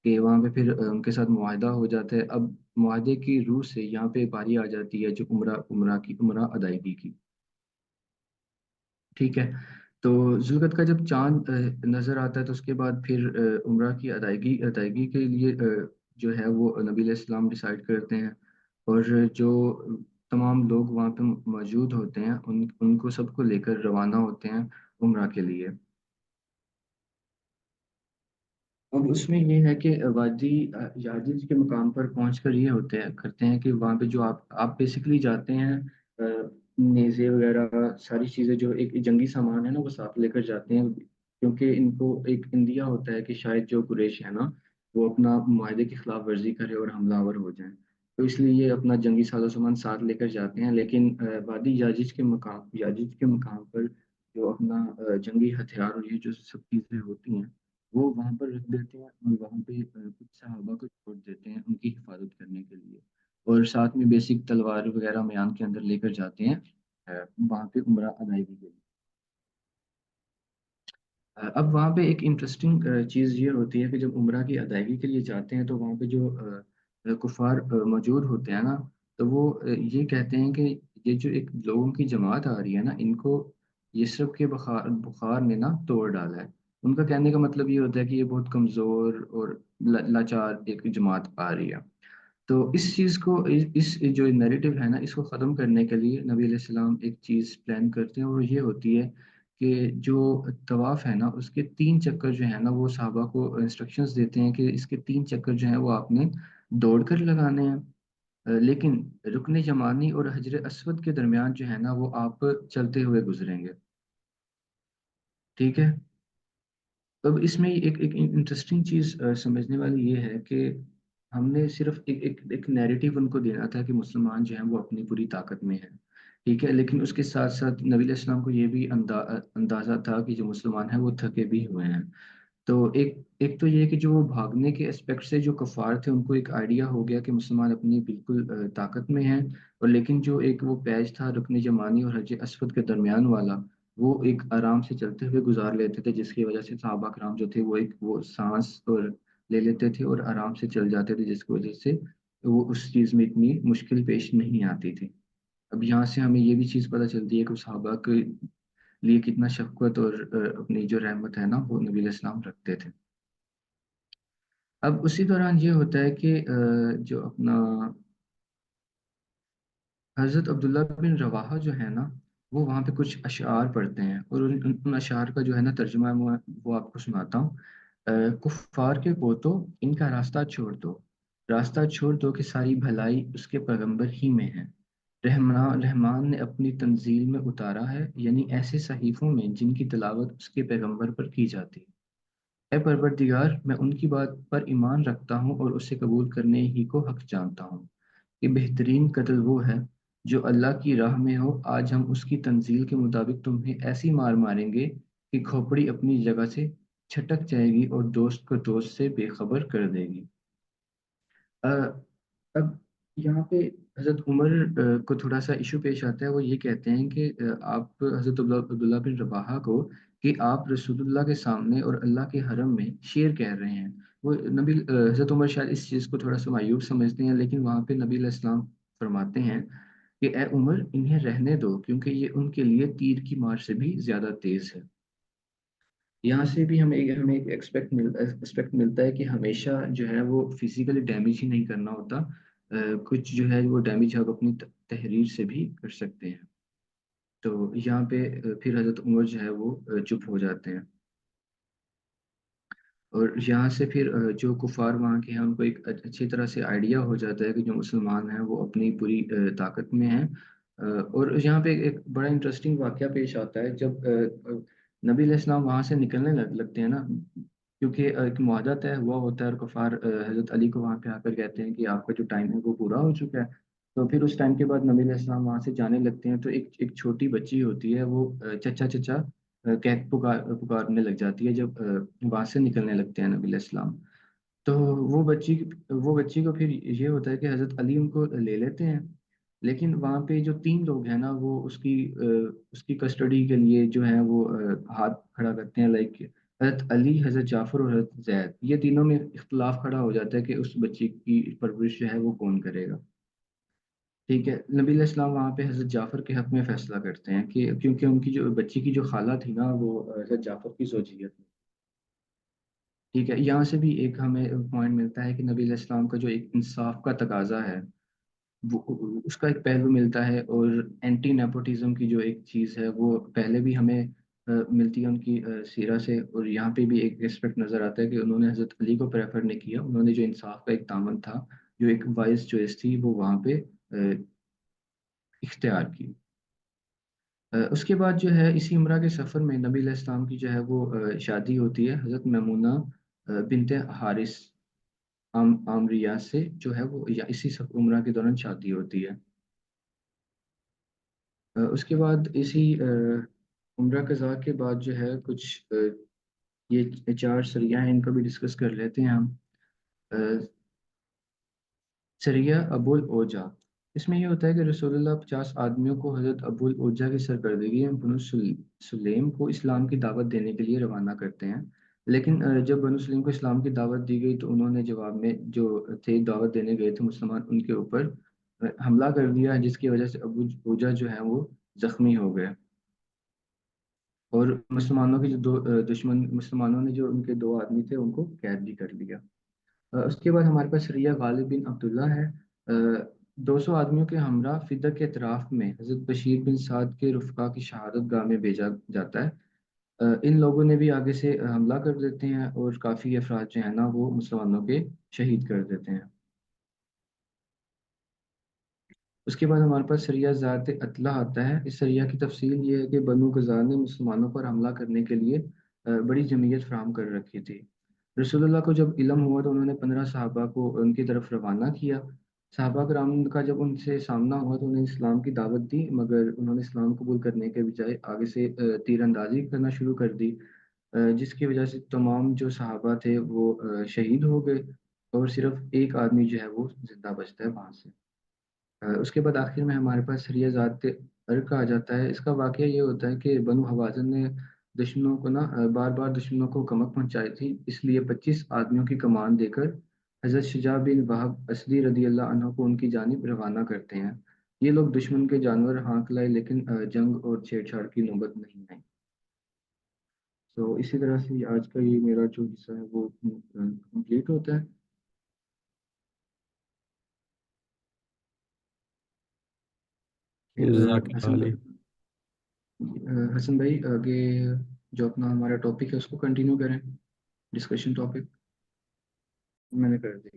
کہ وہاں پہ پھر ان کے ساتھ معاہدہ ہو جاتا ہے. اب معاہدے کی روح سے یہاں پہ باری آ جاتی ہے جو عمرہ ادائیگی کی. ٹھیک ہے. تو ذوالقعدہ کا جب چاند نظر آتا ہے تو اس کے بعد پھر عمرہ کی ادائیگی کے لیے جو ہے وہ نبی علیہ السلام ڈیسائیڈ کرتے ہیں، اور جو تمام لوگ وہاں پہ موجود ہوتے ہیں ان کو سب کو لے کر روانہ ہوتے ہیں عمرہ کے لیے. اب اس میں یہ ہے کہ وادی یاجوج کے مقام پر پہنچ کر یہ کرتے ہیں کہ وہاں پہ جو آپ بیسیکلی جاتے ہیں نیزے وغیرہ ساری چیزیں جو ایک جنگی سامان ہے نا وہ ساتھ لے کر جاتے ہیں، کیونکہ ان کو ایک اندیا ہوتا ہے کہ شاید جو قریش ہے نا وہ اپنا معاہدے کی خلاف ورزی کرے اور حملہ آور ہو جائیں، تو اس لیے یہ اپنا جنگی ساز و سامان ساتھ لے کر جاتے ہیں. لیکن وادی یاجوج کے مقام پر جو اپنا جنگی ہتھیار اور یہ جو سب چیزیں ہوتی ہیں وہ وہاں پر رکھ دیتے ہیں، اور وہاں پہ کچھ صحابہ کو چھوڑ دیتے ہیں ان کی حفاظت کرنے کے لیے، اور ساتھ میں بیسک تلوار وغیرہ میان کے اندر لے کر جاتے ہیں وہاں پہ عمرہ ادائیگی کے لیے. اب وہاں پہ ایک انٹرسٹنگ چیز یہ ہوتی ہے کہ جب عمرہ کی ادائیگی کے لیے جاتے ہیں تو وہاں پہ جو کفار موجود ہوتے ہیں نا، تو وہ یہ کہتے ہیں کہ یہ جو ایک لوگوں کی جماعت آ رہی ہے نا ان کو یثرب کے بخار نے نا توڑ ڈالا ہے. ان کا کہنے کا مطلب یہ ہوتا ہے کہ یہ بہت کمزور اور لاچار ایک جماعت آ رہی ہے. تو اس چیز کو اس جو نیریٹو ہے نا اس کو ختم کرنے کے لیے نبی علیہ السلام ایک چیز پلان کرتے ہیں، اور یہ ہوتی ہے کہ جو طواف ہے نا اس کے 3 چکر جو ہے نا وہ صحابہ کو انسٹرکشنز دیتے ہیں کہ اس کے 3 چکر جو ہیں وہ آپ نے دوڑ کر لگانے ہیں، لیکن رکن یمانی اور حجر اسود کے درمیان جو ہے نا وہ آپ چلتے ہوئے گزریں گے. ٹھیک ہے. اب اس میں ایک انٹرسٹنگ چیز سمجھنے والی یہ ہے کہ ہم نے صرف ایک نیریٹو ان کو دینا تھا کہ مسلمان جو ہیں وہ اپنی پوری طاقت میں ہیں. ٹھیک ہے. لیکن اس کے ساتھ ساتھ نبی علیہ السلام کو یہ بھی اندازہ تھا کہ جو مسلمان ہیں وہ تھکے بھی ہوئے ہیں. تو ایک تو یہ کہ جو وہ بھاگنے کے اسپیکٹ سے جو کفار تھے ان کو ایک آئیڈیا ہو گیا کہ مسلمان اپنی بالکل طاقت میں ہیں، اور لیکن جو ایک وہ پیچ تھا رکن یمانی اور حجر اسود کے درمیان والا وہ ایک آرام سے چلتے ہوئے گزار لیتے تھے، جس کی وجہ سے صحابہ کرام جو تھے وہ سانس اور لے لیتے تھے اور آرام سے چل جاتے تھے، جس کی وجہ سے وہ اس چیز میں اتنی مشکل پیش نہیں آتی تھی. اب یہاں سے ہمیں یہ بھی چیز پتہ چلتی ہے کہ صحابہ کے لیے کتنا شفقت اور اپنی جو رحمت ہے نا وہ نبی علیہ السلام رکھتے تھے. اب اسی دوران یہ ہوتا ہے کہ جو اپنا حضرت عبداللہ بن رواحہ جو ہے نا وہ وہاں پہ کچھ اشعار پڑھتے ہیں، اور ان اشعار کا جو ہے نا ترجمہ وہ آپ کو سناتا ہوں. کفار کے پوتو ان کا راستہ چھوڑ دو کہ ساری بھلائی اس کے پیغمبر ہی میں ہے. رحمان نے اپنی تنزیل میں اتارا ہے، یعنی ایسے صحیفوں میں جن کی تلاوت اس کے پیغمبر پر کی جاتی. اے پروردگار، میں ان کی بات پر ایمان رکھتا ہوں اور اسے قبول کرنے ہی کو حق جانتا ہوں کہ بہترین قتل وہ ہے جو اللہ کی راہ میں ہو. آج ہم اس کی تنزیل کے مطابق تمہیں ایسی مار ماریں گے کہ کھوپڑی اپنی جگہ سے چھٹک جائے گی اور دوست کو دوست سے بے خبر کر دے گی. اب یہاں پہ حضرت عمر کو تھوڑا سا ایشو پیش آتا ہے. وہ یہ کہتے ہیں کہ آپ حضرت عبداللہ بن رواحہ کو کہ آپ رسول اللہ کے سامنے اور اللہ کے حرم میں شیر کہہ رہے ہیں. وہ حضرت عمر شاید اس چیز کو تھوڑا سا معیوب سمجھتے ہیں، لیکن وہاں پہ نبی علیہ السلام فرماتے ہیں کہ اے عمر انہیں رہنے دو، کیونکہ یہ ان کے لیے تیر کی مار سے بھی زیادہ تیز ہے. یہاں سے بھی ہمیں ایک ایکسپیکٹ ملتا ہے کہ ہمیشہ جو ہے وہ فزیکلی ڈیمیج ہی نہیں کرنا ہوتا. کچھ جو ہے وہ ڈیمیج آپ اپنی تحریر سے بھی کر سکتے ہیں. تو یہاں پہ پھر حضرت عمر جو ہے وہ چپ ہو جاتے ہیں. اور یہاں سے پھر جو کفار وہاں کے ہیں ان کو ایک اچھی طرح سے آئیڈیا ہو جاتا ہے کہ جو مسلمان ہیں وہ اپنی پوری طاقت میں ہیں. اور یہاں پہ ایک بڑا انٹرسٹنگ واقعہ پیش آتا ہے جب نبی علیہ السلام وہاں سے نکلنے لگتے ہیں نا، کیونکہ ایک معاہدہ طے ہوا ہوتا ہے اور کفار حضرت علی کو وہاں پہ آ کر کہتے ہیں کہ آپ کا جو ٹائم ہے وہ پورا ہو چکا ہے. تو پھر اس ٹائم کے بعد نبی علیہ السلام وہاں سے جانے لگتے ہیں، تو ایک چھوٹی بچی ہوتی ہے وہ چچا چچا کہہ پکارنے لگ جاتی ہے جب وہاں سے نکلنے لگتے ہیں نبی علیہ السلام. تو وہ بچی کو پھر یہ ہوتا ہے کہ حضرت علی ان کو لے لیتے ہیں. لیکن وہاں پہ جو 3 لوگ ہیں نا وہ اس کی کسٹڈی کے لیے جو ہے وہ ہاتھ کھڑا کرتے ہیں، لائک حضرت علی، حضرت جعفر اور حضرت زید. یہ تینوں میں اختلاف کھڑا ہو جاتا ہے کہ اس بچی کی پرورش جو ہے وہ کون کرے گا. ٹھیک ہے، نبی علیہ السلام وہاں پہ حضرت جعفر کے حق میں فیصلہ کرتے ہیں کہ کیونکہ ان کی جو بچی کی جو خالہ تھی نا وہ حضرت جعفر کی زوجیت تھی. ٹھیک ہے، یہاں سے بھی ایک ہمیں پوائنٹ ملتا ہے کہ نبی علیہ السلام کا جو ایک انصاف کا تقاضا ہے وہ اس کا ایک پہلو ملتا ہے. اور اینٹی نیپوٹزم کی جو ایک چیز ہے وہ پہلے بھی ہمیں ملتی ہے ان کی سیرہ سے. اور یہاں پہ بھی ایک ریسپیکٹ نظر آتا ہے کہ انہوں نے حضرت علی کو پریفر نہیں کیا، انہوں نے جو انصاف کا ایک دامن تھا، جو ایک وائز چوائس تھی، وہ وہاں پہ اختیار کی. اس کے بعد جو ہے اسی عمرہ کے سفر میں نبی علیہ السلام کی جو ہے وہ شادی ہوتی ہے حضرت میمونہ بنت حارث عامریہ سے، جو ہے وہ یا اسی عمرہ کے دوران شادی ہوتی ہے. اس کے بعد اسی عمرہ قضا کے بعد جو ہے کچھ یہ 4 سریہ ہیں، ان کو بھی ڈسکس کر لیتے ہیں ہم. سریہ ابو الاوجا، اس میں یہ ہوتا ہے کہ رسول اللہ 50 آدمیوں کو حضرت ابو الاوجا کی سرکردگی میں بنو سلیم کو اسلام کی دعوت دینے کے لیے روانہ کرتے ہیں. لیکن جب بنو سلیم کو اسلام کی دعوت دی گئی تو انہوں نے جواب میں جو تھے دعوت دینے گئے تھے مسلمان، ان کے اوپر حملہ کر دیا، جس کی وجہ سے ابو اوجا جو ہیں وہ زخمی ہو گئے. اور مسلمانوں کے جو مسلمانوں نے جو ان کے 2 آدمی تھے ان کو قید بھی کر لیا. اس کے بعد ہمارے پاس سریہ غالب بن عبداللہ ہے. 200 آدمیوں کے ہمراہ فدق کے اطراف میں حضرت بشیر بن سعد کے رفقا کی شہادت گاہ میں بھیجا جاتا ہے. ان لوگوں نے بھی آگے سے حملہ کر دیتے ہیں اور کافی افراد جو ہیں نا وہ مسلمانوں کے شہید کر دیتے ہیں. اس کے بعد ہمارے پاس سریہ ذات اطلح آتا ہے. اس سریہ کی تفصیل یہ ہے کہ بنو غزال نے مسلمانوں پر حملہ کرنے کے لیے بڑی جمعیت فراہم کر رکھی تھی. رسول اللہ کو جب علم ہوا تو انہوں نے 15 صحابہ کو ان کی طرف روانہ کیا. صحابہ کرام کا جب ان سے سامنا ہوا تو انہیں اسلام کی دعوت دی، مگر انہوں نے اسلام قبول کرنے کے بجائے آگے سے تیر اندازی کرنا شروع کر دی، جس کی وجہ سے تمام جو صحابہ تھے وہ شہید ہو گئے اور صرف ایک آدمی جو ہے وہ زندہ بچتا ہے وہاں سے. اس کے بعد آخر میں ہمارے پاس سریہ ذات ارق آ جاتا ہے. اس کا واقعہ یہ ہوتا ہے کہ بنو حوازن نے دشمنوں کو بار بار دشمنوں کو کمک پہنچائی تھی، اس لیے 25 آدمیوں کی کمان دے کر حضرت شجاع بن وہب اسدی رضی اللہ عنہ کو ان کی جانب روانہ کرتے ہیں. یہ لوگ دشمن کے جانور ہانک لائے، لیکن جنگ اور چھیڑ چھاڑ کی نوبت نہیں آئی. تو اسی طرح سے آج کا یہ میرا جو حصہ ہے وہ کمپلیٹ ہوتا ہے. پھر جزاک اللہ علی. حسن بھائی آگے جو اپنا ہمارا ٹاپک ہے اس کو کنٹینیو کریں. ڈسکشن ٹاپک میں نے کر دی.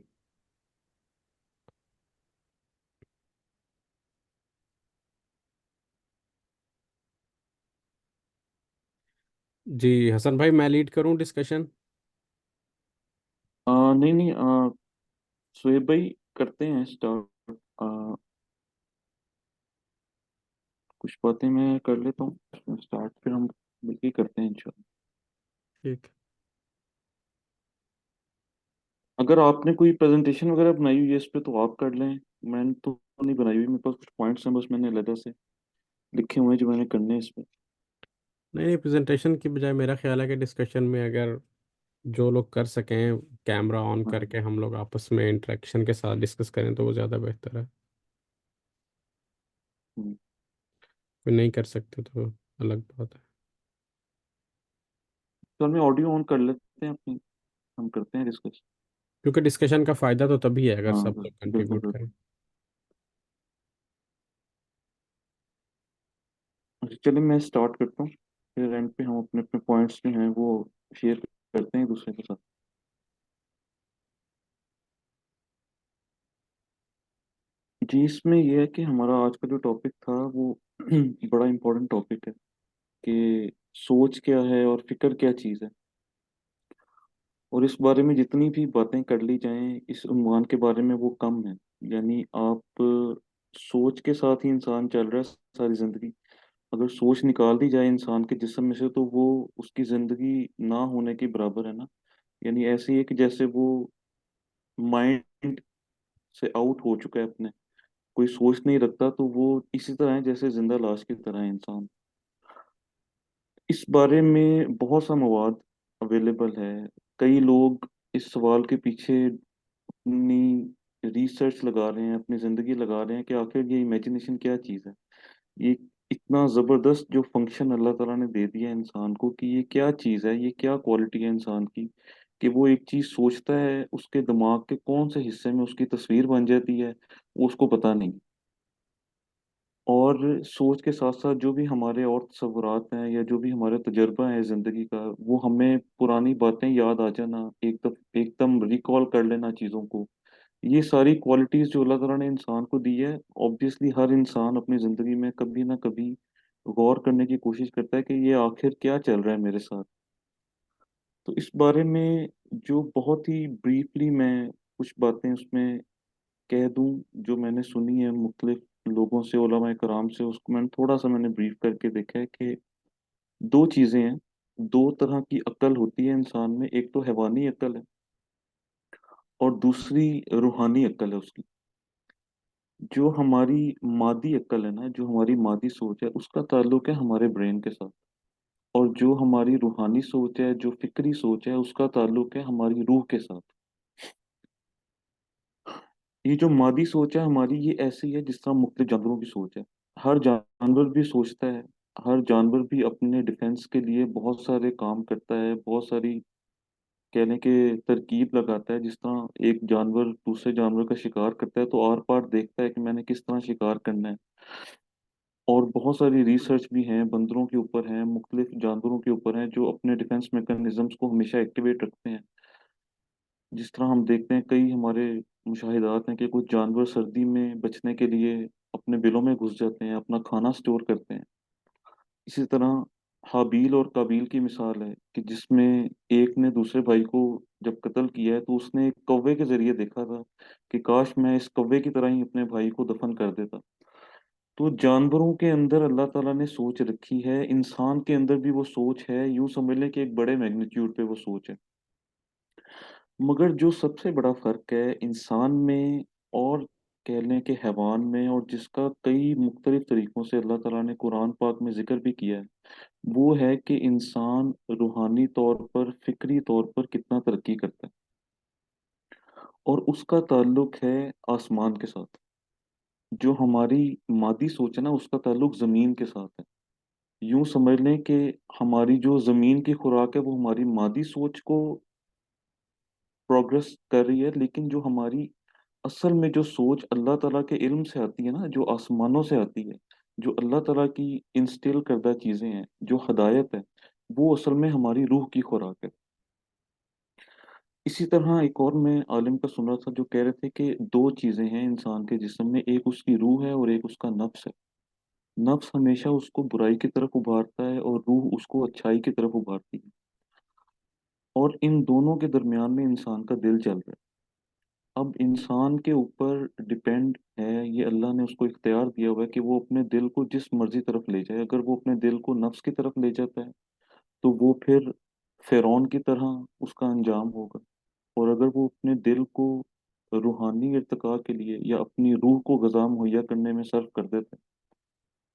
جی حسن بھائی میں لیڈ کروں ڈسکشن. نہیں نہیں، سہیب بھائی کرتے ہیں اسٹارٹ. کچھ باتیں میں کر لیتا ہوں اسٹارٹ، پھر ہم مل کے کرتے ہیں انشاءاللہ. ٹھیک. اگر آپ نے کوئی پریزنٹیشن وغیرہ بنائی ہوئی ہے اس پہ تو آپ کر لیں، میں نے تو نہیں بنائی ہوئی، میرے پاس کچھ پوائنٹس ہیں بس میں نے علیحدہ سے لکھے ہوئے ہیں جو میں نے کرنے ہیں اس پہ۔ نہیں، پریزنٹیشن کی بجائے میرا خیال ہے کہ ڈسکشن میں اگر جو لوگ کر سکیں کیمرہ آن ہاں کر کے ہم لوگ آپس میں انٹریکشن کے ساتھ ڈسکس کریں تو وہ زیادہ بہتر ہے۔ ہوں۔ کوئی نہیں کر سکتے تو الگ بات ہے۔ تو ہمیں آڈیو آن کر لیتے ہیں اپنی، ہم کرتے ہیں ڈسکس۔ کیونکہ ڈسکشن کا فائدہ تو تبھی ہے اگر ہاں سب لوگ بالکل کنٹریبیوٹ کریں۔ بالکل۔ اچھا چلیں میں اسٹارٹ کرتا ہوں، پھر اینڈ پہ ہم اپنے اپنے پوائنٹس جو ہیں وہ شیئر کرتے ہیں ایک دوسرے کے ساتھ۔ جی اس میں یہ ہے کہ ہمارا آج کا جو ٹاپک تھا وہ بڑا امپورٹنٹ ٹاپک ہے کہ سوچ کیا ہے اور فکر کیا چیز ہے، اور اس بارے میں جتنی بھی باتیں کر لی جائیں اس عنوان کے بارے میں وہ کم ہے۔ یعنی آپ سوچ کے ساتھ ہی انسان چل رہا ہے ساری زندگی، اگر سوچ نکال دی جائے انسان کے جسم میں سے تو وہ اس کی زندگی نہ ہونے کے برابر ہے نا۔ یعنی ایسے ہی ہے کہ جیسے وہ مائنڈ سے آؤٹ ہو چکا ہے اپنے، کوئی سوچ نہیں رکھتا تو وہ اسی طرح ہے جیسے زندہ لاش کی طرح ہے انسان۔ اس بارے میں بہت سا مواد اویلیبل ہے، کئی لوگ اس سوال کے پیچھے اپنی ریسرچ لگا رہے ہیں، اپنی زندگی لگا رہے ہیں کہ آخر یہ امیجنیشن کیا چیز ہے، یہ اتنا زبردست جو فنکشن اللہ تعالیٰ نے دے دیا ہے انسان کو کہ یہ کیا چیز ہے، یہ کیا کوالٹی ہے انسان کی کہ وہ ایک چیز سوچتا ہے اس کے دماغ کے کون سے حصے میں اس کی تصویر بن جاتی ہے وہ اس کو پتہ نہیں۔ اور سوچ کے ساتھ ساتھ جو بھی ہمارے اور تصورات ہیں یا جو بھی ہمارا تجربہ ہے زندگی کا، وہ ہمیں پرانی باتیں یاد آ جانا، ایک دم ریکال کر لینا چیزوں کو، یہ ساری کوالٹیز جو اللہ تعالیٰ نے انسان کو دی ہے، obviously ہر انسان اپنی زندگی میں کبھی نہ کبھی غور کرنے کی کوشش کرتا ہے کہ یہ آخر کیا چل رہا ہے میرے ساتھ۔ تو اس بارے میں جو بہت ہی بریفلی میں کچھ باتیں اس میں کہہ دوں جو میں نے سنی ہے مختلف لوگوں سے، علماء کرام سے، اس کو میں نے بریف کر کے دیکھا ہے کہ دو چیزیں ہیں، دو طرح کی عقل ہوتی ہے انسان میں، ایک تو حیوانی عقل ہے اور دوسری روحانی عقل ہے اس کی۔ جو ہماری مادی عقل ہے نا، جو ہماری مادی سوچ ہے اس کا تعلق ہے ہمارے برین کے ساتھ، اور جو ہماری روحانی سوچ ہے، جو فکری سوچ ہے، اس کا تعلق ہے ہماری روح کے ساتھ۔ یہ جو مادی سوچ ہے ہماری، یہ ایسی ہے جس طرح مختلف جانوروں کی سوچ ہے، ہر جانور بھی سوچتا ہے، ہر جانور بھی اپنے ڈیفenس کے لیے بہت سارے کام کرتا ہے، بہت ساری کہنے کے ترکیب لگاتا ہے، جس طرح ایک جانور دوسرے جانور کا شکار کرتا ہے تو آر پار دیکھتا ہے کہ میں نے کس طرح شکار کرنا ہے۔ اور بہت ساری ریسرچ بھی ہیں، بندروں کے اوپر ہیں، مختلف جانوروں کے اوپر ہیں جو اپنے ڈیفenس میکانزمز کو ہمیشہ ایکٹیویٹ رکھتے ہیں۔ جس طرح ہم دیکھتے ہیں کئی ہمارے مشاہدات ہیں کہ کچھ جانور سردی میں بچنے کے لیے اپنے بلوں میں گھس جاتے ہیں، اپنا کھانا سٹور کرتے ہیں۔ اسی طرح حابیل اور قابیل کی مثال ہے کہ جس میں ایک نے دوسرے بھائی کو جب قتل کیا ہے تو اس نے ایک کوے کے ذریعے دیکھا تھا کہ کاش میں اس کوے کی طرح ہی اپنے بھائی کو دفن کر دیتا۔ تو جانوروں کے اندر اللہ تعالیٰ نے سوچ رکھی ہے، انسان کے اندر بھی وہ سوچ ہے، یوں سمجھ لیں کہ ایک بڑے میگنیچیوڈ پہ وہ سوچ ہے۔ مگر جو سب سے بڑا فرق ہے انسان میں اور کہہ لیں کہ حیوان میں، اور جس کا کئی مختلف طریقوں سے اللہ تعالیٰ نے قرآن پاک میں ذکر بھی کیا ہے، وہ ہے کہ انسان روحانی طور پر، فکری طور پر کتنا ترقی کرتا ہے، اور اس کا تعلق ہے آسمان کے ساتھ۔ جو ہماری مادی سوچ ہے نا اس کا تعلق زمین کے ساتھ ہے۔ یوں سمجھ لیں کہ ہماری جو زمین کی خوراک ہے وہ ہماری مادی سوچ کو پروگرس کر رہی ہے، لیکن جو ہماری اصل میں جو سوچ اللہ تعالیٰ کے علم سے آتی ہے نا، جو آسمانوں سے آتی ہے، جو اللہ تعالیٰ کی انسٹل کردہ چیزیں ہیں، جو ہدایت ہے، وہ اصل میں ہماری روح کی خوراک ہے۔ اسی طرح ایک اور میں عالم کا سن رہا تھا جو کہہ رہے تھے کہ دو چیزیں ہیں انسان کے جسم میں، ایک اس کی روح ہے اور ایک اس کا نفس ہے۔ نفس ہمیشہ اس کو برائی کی طرف ابھارتا ہے اور روح اس کو اچھائی کی طرف ابھارتی ہے، اور ان دونوں کے درمیان میں انسان کا دل چل رہا ہے۔ اب انسان کے اوپر ڈپینڈ ہے، یہ اللہ نے اس کو اختیار دیا ہوا ہے کہ وہ اپنے دل کو جس مرضی طرف لے جائے۔ اگر وہ اپنے دل کو نفس کی طرف لے جاتا ہے تو وہ پھر فرعون کی طرح اس کا انجام ہوگا، اور اگر وہ اپنے دل کو روحانی ارتقاء کے لیے یا اپنی روح کو غذا مہیا کرنے میں صرف کر دیتا ہے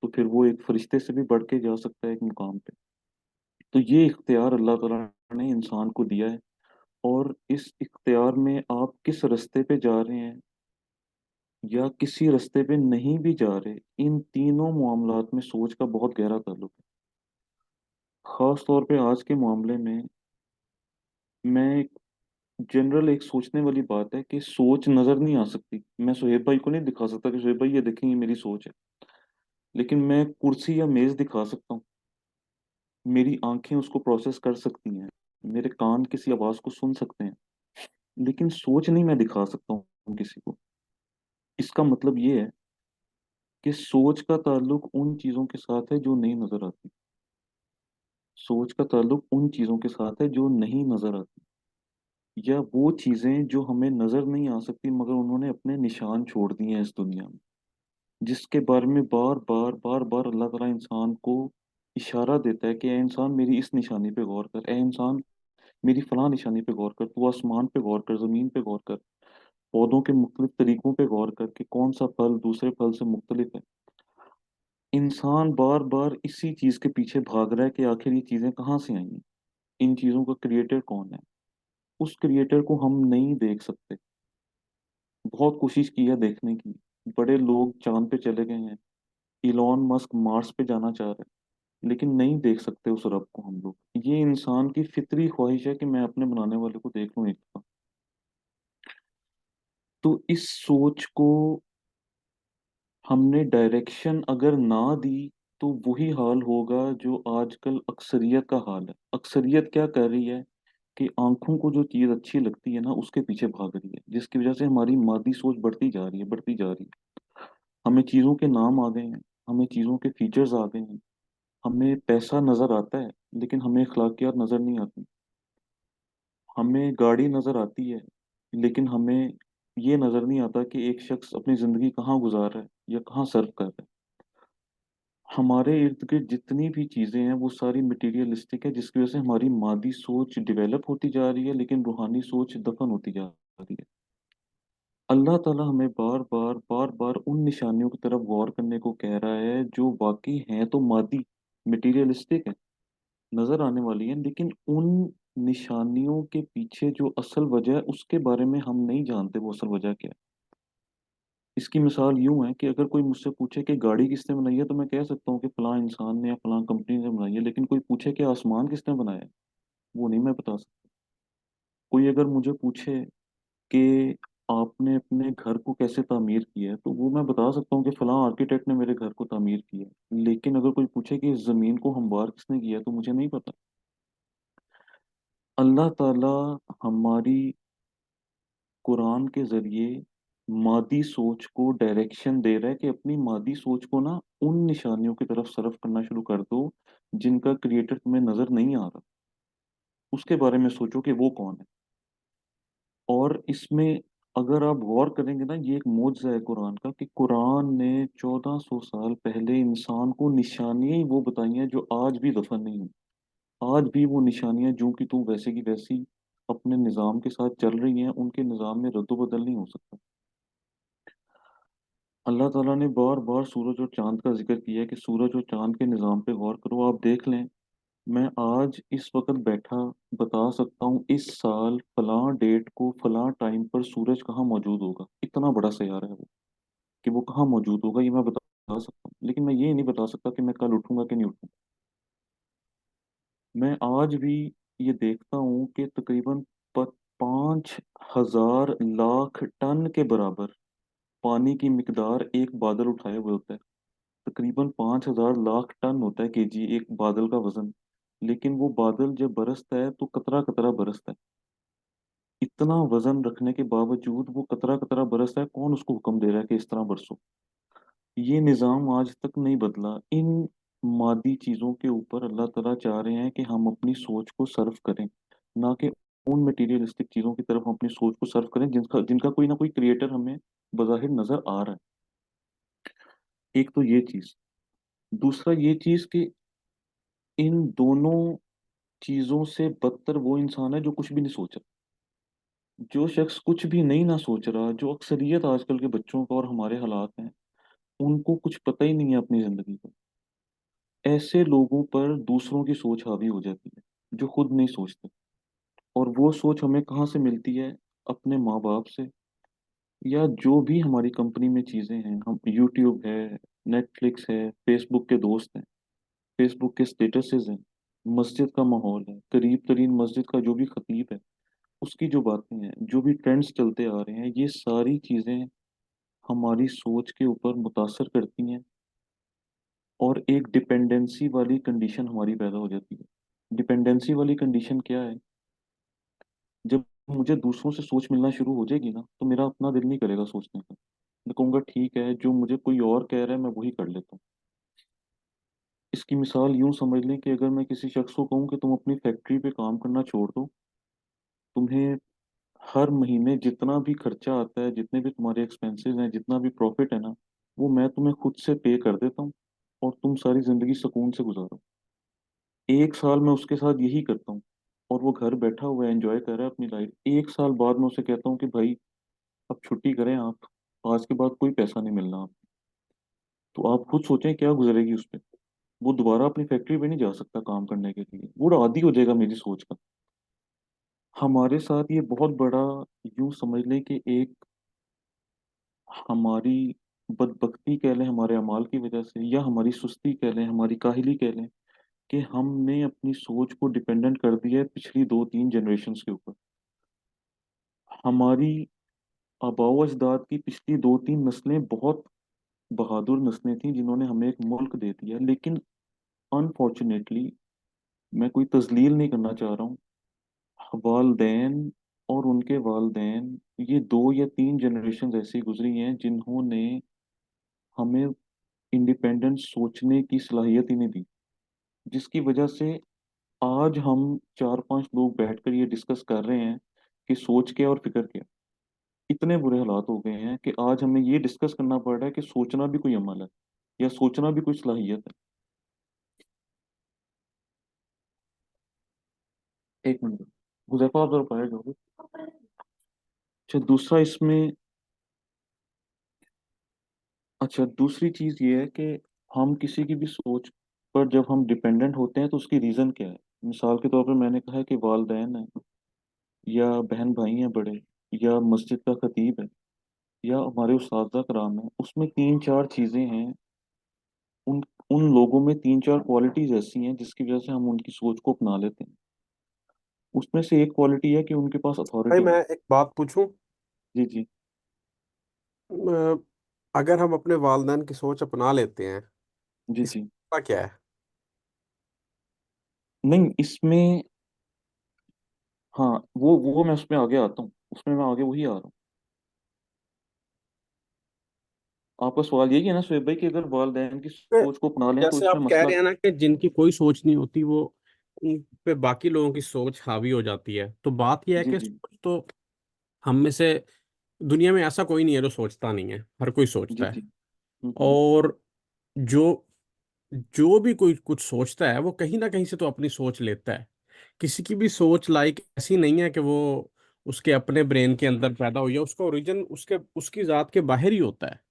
تو پھر وہ ایک فرشتے سے بھی بڑھ کے جا سکتا ہے ایک مقام پہ. تو یہ اختیار اللہ تعالیٰ نے انسان کو دیا ہے. اور اس اختیار میں آپ کس رستے پہ جا رہے ہیں یا کسی رستے پہ نہیں بھی جا رہے، ان تینوں معاملات میں سوچ کا بہت گہرا تعلق ہے. خاص طور پہ آج کے معاملے میں جنرل ایک سوچنے والی بات ہے کہ سوچ نظر نہیں آ سکتی. میں سہیب بھائی کو نہیں دکھا سکتا کہ سہیب بھائی یہ دیکھیں یہ میری سوچ ہے، لیکن میں کرسی یا میز دکھا سکتا ہوں. میری آنکھیں اس کو پروسیس کر سکتی ہیں، میرے کان کسی آواز کو سن سکتے ہیں، لیکن سوچ نہیں میں دکھا سکتا ہوں کسی کو. اس کا مطلب یہ ہے کہ سوچ کا تعلق ان چیزوں کے ساتھ ہے جو نہیں نظر آتی. سوچ کا تعلق ان چیزوں کے ساتھ ہے جو نہیں نظر آتی، یا وہ چیزیں جو ہمیں نظر نہیں آ سکتی مگر انہوں نے اپنے نشان چھوڑ دیے ہیں اس دنیا میں، جس کے بارے میں بار بار بار بار اللہ تعالیٰ انسان کو اشارہ دیتا ہے کہ اے انسان میری اس نشانی پہ غور کر، اے انسان میری فلاں نشانی پہ غور کر، تو آسمان پہ غور کر، زمین پہ غور کر، پودوں کے مختلف طریقوں پہ غور کر کہ کون سا پھل دوسرے پھل سے مختلف ہے. انسان بار بار اسی چیز کے پیچھے بھاگ رہا ہے کہ آخر یہ چیزیں کہاں سے آئی ہیں، ان چیزوں کا کریٹر کون ہے. اس کریٹر کو ہم نہیں دیکھ سکتے. بہت کوشش کی ہے دیکھنے کی، بڑے لوگ چاند پہ چلے گئے ہیں، ایلون مسک مارس پہ جانا چاہ رہا ہے، لیکن نہیں دیکھ سکتے اس رب کو ہم لوگ. یہ انسان کی فطری خواہش ہے کہ میں اپنے بنانے والے کو دیکھ لوں ایک دفعہ. تو اس سوچ کو ہم نے ڈائریکشن اگر نہ دی تو وہی حال ہوگا جو آج کل اکثریت کا حال ہے. اکثریت کیا کر رہی ہے کہ آنکھوں کو جو چیز اچھی لگتی ہے نا اس کے پیچھے بھاگ رہی ہے، جس کی وجہ سے ہماری مادی سوچ بڑھتی جا رہی ہے بڑھتی جا رہی ہے. ہمیں چیزوں کے نام آ گئے ہیں، ہمیں چیزوں کے فیچرز آ گئے ہیں، ہمیں پیسہ نظر آتا ہے لیکن ہمیں اخلاقیات نظر نہیں آتی. ہمیں گاڑی نظر آتی ہے لیکن ہمیں یہ نظر نہیں آتا کہ ایک شخص اپنی زندگی کہاں گزار رہا ہے یا کہاں سرو کر رہا ہے. ہمارے ارد گرد جتنی بھی چیزیں ہیں وہ ساری مٹیریلسٹک ہے، جس کی وجہ سے ہماری مادی سوچ ڈیولپ ہوتی جا رہی ہے لیکن روحانی سوچ دفن ہوتی جا رہی ہے. اللہ تعالیٰ ہمیں بار بار بار بار ان نشانیوں کی طرف غور کرنے کو کہہ رہا ہے جو واقعی ہیں تو مادی مٹیریلسٹک ہے، نظر آنے والی ہیں، لیکن ان نشانیوں کے پیچھے جو اصل وجہ ہے اس کے بارے میں ہم نہیں جانتے وہ اصل وجہ کیا ہے. اس کی مثال یوں ہے کہ اگر کوئی مجھ سے پوچھے کہ گاڑی کس نے بنائی ہے تو میں کہہ سکتا ہوں کہ فلاں انسان نے یا فلاں کمپنی نے بنائی ہے، لیکن کوئی پوچھے کہ آسمان کس نے بنایا ہے وہ نہیں میں بتا سکتا. کوئی اگر مجھے پوچھے کہ آپ نے اپنے گھر کو کیسے تعمیر کیا ہے تو وہ میں بتا سکتا ہوں کہ فلاں آرکیٹیکٹ نے میرے گھر کو تعمیر کیا ہے، لیکن اگر کوئی پوچھے کہ اس زمین کو ہموار کس نے کیا ہے تو مجھے نہیں پتا. اللہ تعالیٰ ہماری قرآن کے ذریعے مادی سوچ کو ڈائریکشن دے رہا ہے کہ اپنی مادی سوچ کو نا ان نشانیوں کی طرف صرف کرنا شروع کر دو جن کا کریٹر تمہیں نظر نہیں آ رہا. اس کے بارے میں سوچو کہ وہ کون ہے. اور اس میں اگر آپ غور کریں گے نا یہ ایک معجزہ ہے قرآن کا کہ قرآن نے 1400 سال پہلے انسان کو نشانیاں ہی وہ بتائی ہیں جو آج بھی دفن نہیں ہیں. آج بھی وہ نشانیاں جو کہ تو ویسے کی ویسی اپنے نظام کے ساتھ چل رہی ہیں، ان کے نظام میں رد و بدل نہیں ہو سکتا. اللہ تعالیٰ نے بار بار سورج اور چاند کا ذکر کیا ہے کہ سورج اور چاند کے نظام پہ غور کرو. آپ دیکھ لیں، میں آج اس وقت بیٹھا بتا سکتا ہوں اس سال فلاں ڈیٹ کو فلاں ٹائم پر سورج کہاں موجود ہوگا. اتنا بڑا سیارہ ہے وہ کہ وہ کہاں موجود ہوگا یہ میں بتا سکتا ہوں، لیکن میں یہ نہیں بتا سکتا کہ میں کل اٹھوں گا کہ نہیں اٹھوں. میں آج بھی یہ دیکھتا ہوں کہ تقریباً 5,000 لاکھ ٹن کے برابر پانی کی مقدار ایک بادل اٹھائے ہوئے ہوتا ہے. تقریباً 5,000 لاکھ ٹن ہوتا ہے کے جی ایک بادل کا وزن، لیکن وہ بادل جب برستا ہے تو قطرہ قطرہ برستا ہے. اتنا وزن رکھنے کے باوجود وہ قطرہ قطرہ برستا ہے. کون اس کو حکم دے رہا ہے کہ اس طرح برسو؟ یہ نظام آج تک نہیں بدلا. ان مادی چیزوں کے اوپر اللہ تعالیٰ چاہ رہے ہیں کہ ہم اپنی سوچ کو صرف کریں، نہ کہ ان مٹیریلسٹک چیزوں کی طرف ہم اپنی سوچ کو صرف کریں جن کا کوئی نہ کوئی کریٹر ہمیں بظاہر نظر آ رہا ہے. ایک تو یہ چیز. دوسرا یہ چیز کہ ان دونوں چیزوں سے بدتر وہ انسان ہے جو کچھ بھی نہیں سوچا. جو شخص کچھ بھی نہیں نہ سوچ رہا، جو اکثریت آج کل کے بچوں کا اور ہمارے حالات ہیں، ان کو کچھ پتہ ہی نہیں ہے اپنی زندگی کا، ایسے لوگوں پر دوسروں کی سوچ حاوی ہو جاتی ہے جو خود نہیں سوچتے، اور وہ سوچ ہمیں کہاں سے ملتی ہے؟ اپنے ماں باپ سے، یا جو بھی ہماری کمپنی میں چیزیں ہیں، ہم یوٹیوب ہے، نیٹ فلکس ہے، فیس بک کے دوست ہیں، فیس بک کے اسٹیٹسز ہیں، مسجد کا ماحول ہے، قریب ترین مسجد کا جو بھی خطیب ہے اس کی جو باتیں ہیں، جو بھی ٹرینڈز چلتے آ رہے ہیں، یہ ساری چیزیں ہماری سوچ کے اوپر متاثر کرتی ہیں، اور ایک ڈپینڈنسی والی کنڈیشن ہماری پیدا ہو جاتی ہے۔ ڈپینڈنسی والی کنڈیشن کیا ہے؟ جب مجھے دوسروں سے سوچ ملنا شروع ہو جائے گی نا، تو میرا اپنا دل نہیں کرے گا سوچنے کا، میں کہوں گا ٹھیک ہے، جو مجھے کوئی اور کہہ رہا ہے میں وہی کر لیتا ہوں۔ اس کی مثال یوں سمجھ لیں کہ اگر میں کسی شخص کو کہوں کہ تم اپنی فیکٹری پہ کام کرنا چھوڑ دو، تمہیں ہر مہینے جتنا بھی خرچہ آتا ہے، جتنے بھی تمہارے ایکسپینسز ہیں، جتنا بھی پروفٹ ہے نا، وہ میں تمہیں خود سے پے کر دیتا ہوں، اور تم ساری زندگی سکون سے گزارو۔ 1 سال میں اس کے ساتھ یہی کرتا ہوں، اور وہ گھر بیٹھا ہوا ہے، انجوائے کر رہا ہے اپنی لائف۔ 1 سال بعد میں اسے کہتا ہوں کہ بھائی اب چھٹی کریں آپ، آج کے بعد کوئی پیسہ نہیں ملنا آپ، تو آپ خود سوچیں کیا گزرے گی اس پہ۔ وہ دوبارہ اپنی فیکٹری پہ نہیں جا سکتا کام کرنے کے لیے، وہ عادی ہو جائے گا میری سوچ کا۔ ہمارے ساتھ یہ بہت بڑا، یوں سمجھ لیں کہ ایک ہماری بدبختی کہہ لیں ہمارے اعمال کی وجہ سے، یا ہماری سستی کہہ لیں، ہماری کاہلی کہہ لیں، کہ ہم نے اپنی سوچ کو ڈیپینڈنٹ کر دیا ہے پچھلی 2-3 جنریشنز کے اوپر۔ ہماری آباء و اجداد کی پچھلی 2-3 نسلیں بہت بہادر نسلیں تھیں جنہوں نے ہمیں ایک ملک دے دیا، لیکن انفارچونیٹلی، میں کوئی تذلیل نہیں کرنا چاہ رہا ہوں، والدین اور ان کے والدین، یہ 2 یا 3 جنریشن ایسی گزری ہیں جنہوں نے ہمیں انڈیپینڈنٹ سوچنے کی صلاحیت ہی نہیں دی، جس کی وجہ سے آج ہم 4-5 لوگ بیٹھ کر یہ ڈسکس کر رہے ہیں کہ سوچ کیا اور فکر کیا۔ اتنے برے حالات ہو گئے ہیں کہ آج ہمیں یہ ڈسکس کرنا پڑ رہا ہے کہ سوچنا بھی کوئی عمل ہے، یا سوچنا بھی کوئی صلاحیت ہے۔ ایک منٹ، حذیفہ آپ ذرا پڑھے جاؤ گے؟ اچھا، دوسرا اس میں، اچھا دوسری چیز یہ ہے کہ ہم کسی کی بھی سوچ پر جب ہم ڈپینڈنٹ ہوتے ہیں تو اس کی ریزن کیا ہے؟ مثال کے طور پر میں نے کہا ہے کہ والدین ہیں، یا بہن بھائی ہیں بڑے، یا مسجد کا خطیب ہے، یا ہمارے اساتذہ کرام ہیں۔ اس میں 3-4 چیزیں ہیں، ان ان لوگوں میں 3-4 کوالٹیز ایسی ہیں جس کی وجہ سے ہم ان کی سوچ کو اپنا لیتے ہیں۔ اس میں سے ایک کوالٹی ہے کہ ان کے پاس بھائی اتھارٹی ہے۔ میں ایک بات پوچھوں، جی جی اگر ہم اپنے والدین کی سوچ اپنا لیتے ہیں، جی اس جی کا کیا ہے؟ نہیں، اس میں، ہاں وہ میں اس میں آگے آتا ہوں، اس میں آگے وہی آ رہا ہوں۔ آپ کا سوال یہی ہے نا سہیب بھائی کہ اگر والدین کی سوچ کو اپنا لیں تو جیسے اس میں آپ کہہ مسئلہ؟ رہے ہیں نا کہ جن کی کوئی سوچ نہیں ہوتی وہ ان پہ باقی لوگوں کی سوچ حاوی ہو جاتی ہے، تو بات یہ ہے جی کہ جی سوچ تو ہم میں سے دنیا میں ایسا کوئی نہیں ہے جو سوچتا نہیں ہے، ہر کوئی جی سوچتا ہے۔ جی ہوں۔ اور جو جو بھی کوئی کچھ سوچتا ہے وہ کہیں نہ کہیں سے تو اپنی سوچ لیتا ہے، کسی کی بھی سوچ لائک ایسی نہیں ہے کہ وہ اس کے اپنے برین کے اندر پیدا ہوئی ہے، اس کا اوریجن اس کی ذات کے باہر ہی ہوتا ہے،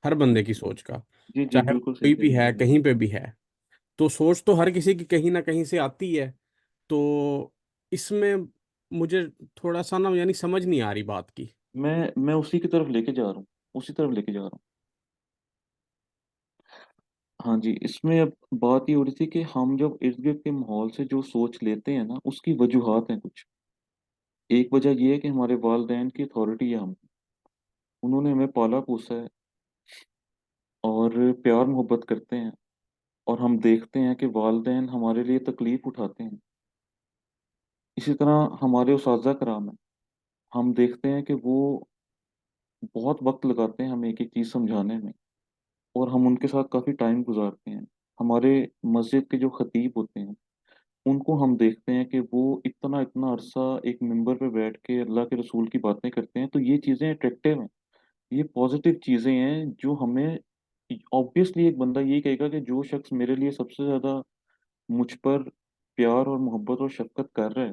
ہر بندے کی سوچ کا، جی جی چاہے وہ بالکل صحیح کوئی کہہ بھی رہے ہے ہیں۔ کہیں پہ بھی ہے، تو سوچ تو ہر کسی کی کہیں نہ کہیں سے آتی ہے۔ تو اس میں مجھے تھوڑا سا نا یعنی سمجھ نہیں آ رہی بات کی۔ میں اسی کی طرف لے کے جا رہا ہوں، اسی طرف لے کے جا رہا ہوں۔ ہاں جی، اس میں اب بات یہ ہو رہی تھی کہ ہم جب ارد گرد کے ماحول سے جو سوچ لیتے ہیں نا، اس کی وجوہات ہیں کچھ۔ ایک وجہ یہ ہے کہ ہمارے والدین کی اتھارٹی ہے ہم پہ، انہوں نے ہمیں پالا پوسا ہے اور پیار محبت کرتے ہیں، اور ہم دیکھتے ہیں کہ والدین ہمارے لیے تکلیف اٹھاتے ہیں۔ اسی طرح ہمارے اساتذہ کرام ہیں، ہم دیکھتے ہیں کہ وہ بہت وقت لگاتے ہیں ہمیں ایک ایک چیز سمجھانے میں، اور ہم ان کے ساتھ کافی ٹائم گزارتے ہیں۔ ہمارے مسجد کے جو خطیب ہوتے ہیں، ان کو ہم دیکھتے ہیں کہ وہ اتنا اتنا عرصہ ایک ممبر پہ بیٹھ کے اللہ کے رسول کی باتیں کرتے ہیں، تو یہ چیزیں اٹریکٹیو ہیں، یہ پازیٹیو چیزیں ہیں جو ہمیں، آبویسلی ایک بندہ یہی کہے گا کہ جو شخص میرے لیے سب سے زیادہ مجھ پر پیار اور محبت اور شفقت کر رہا ہے،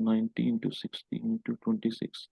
90 × 60 × 26।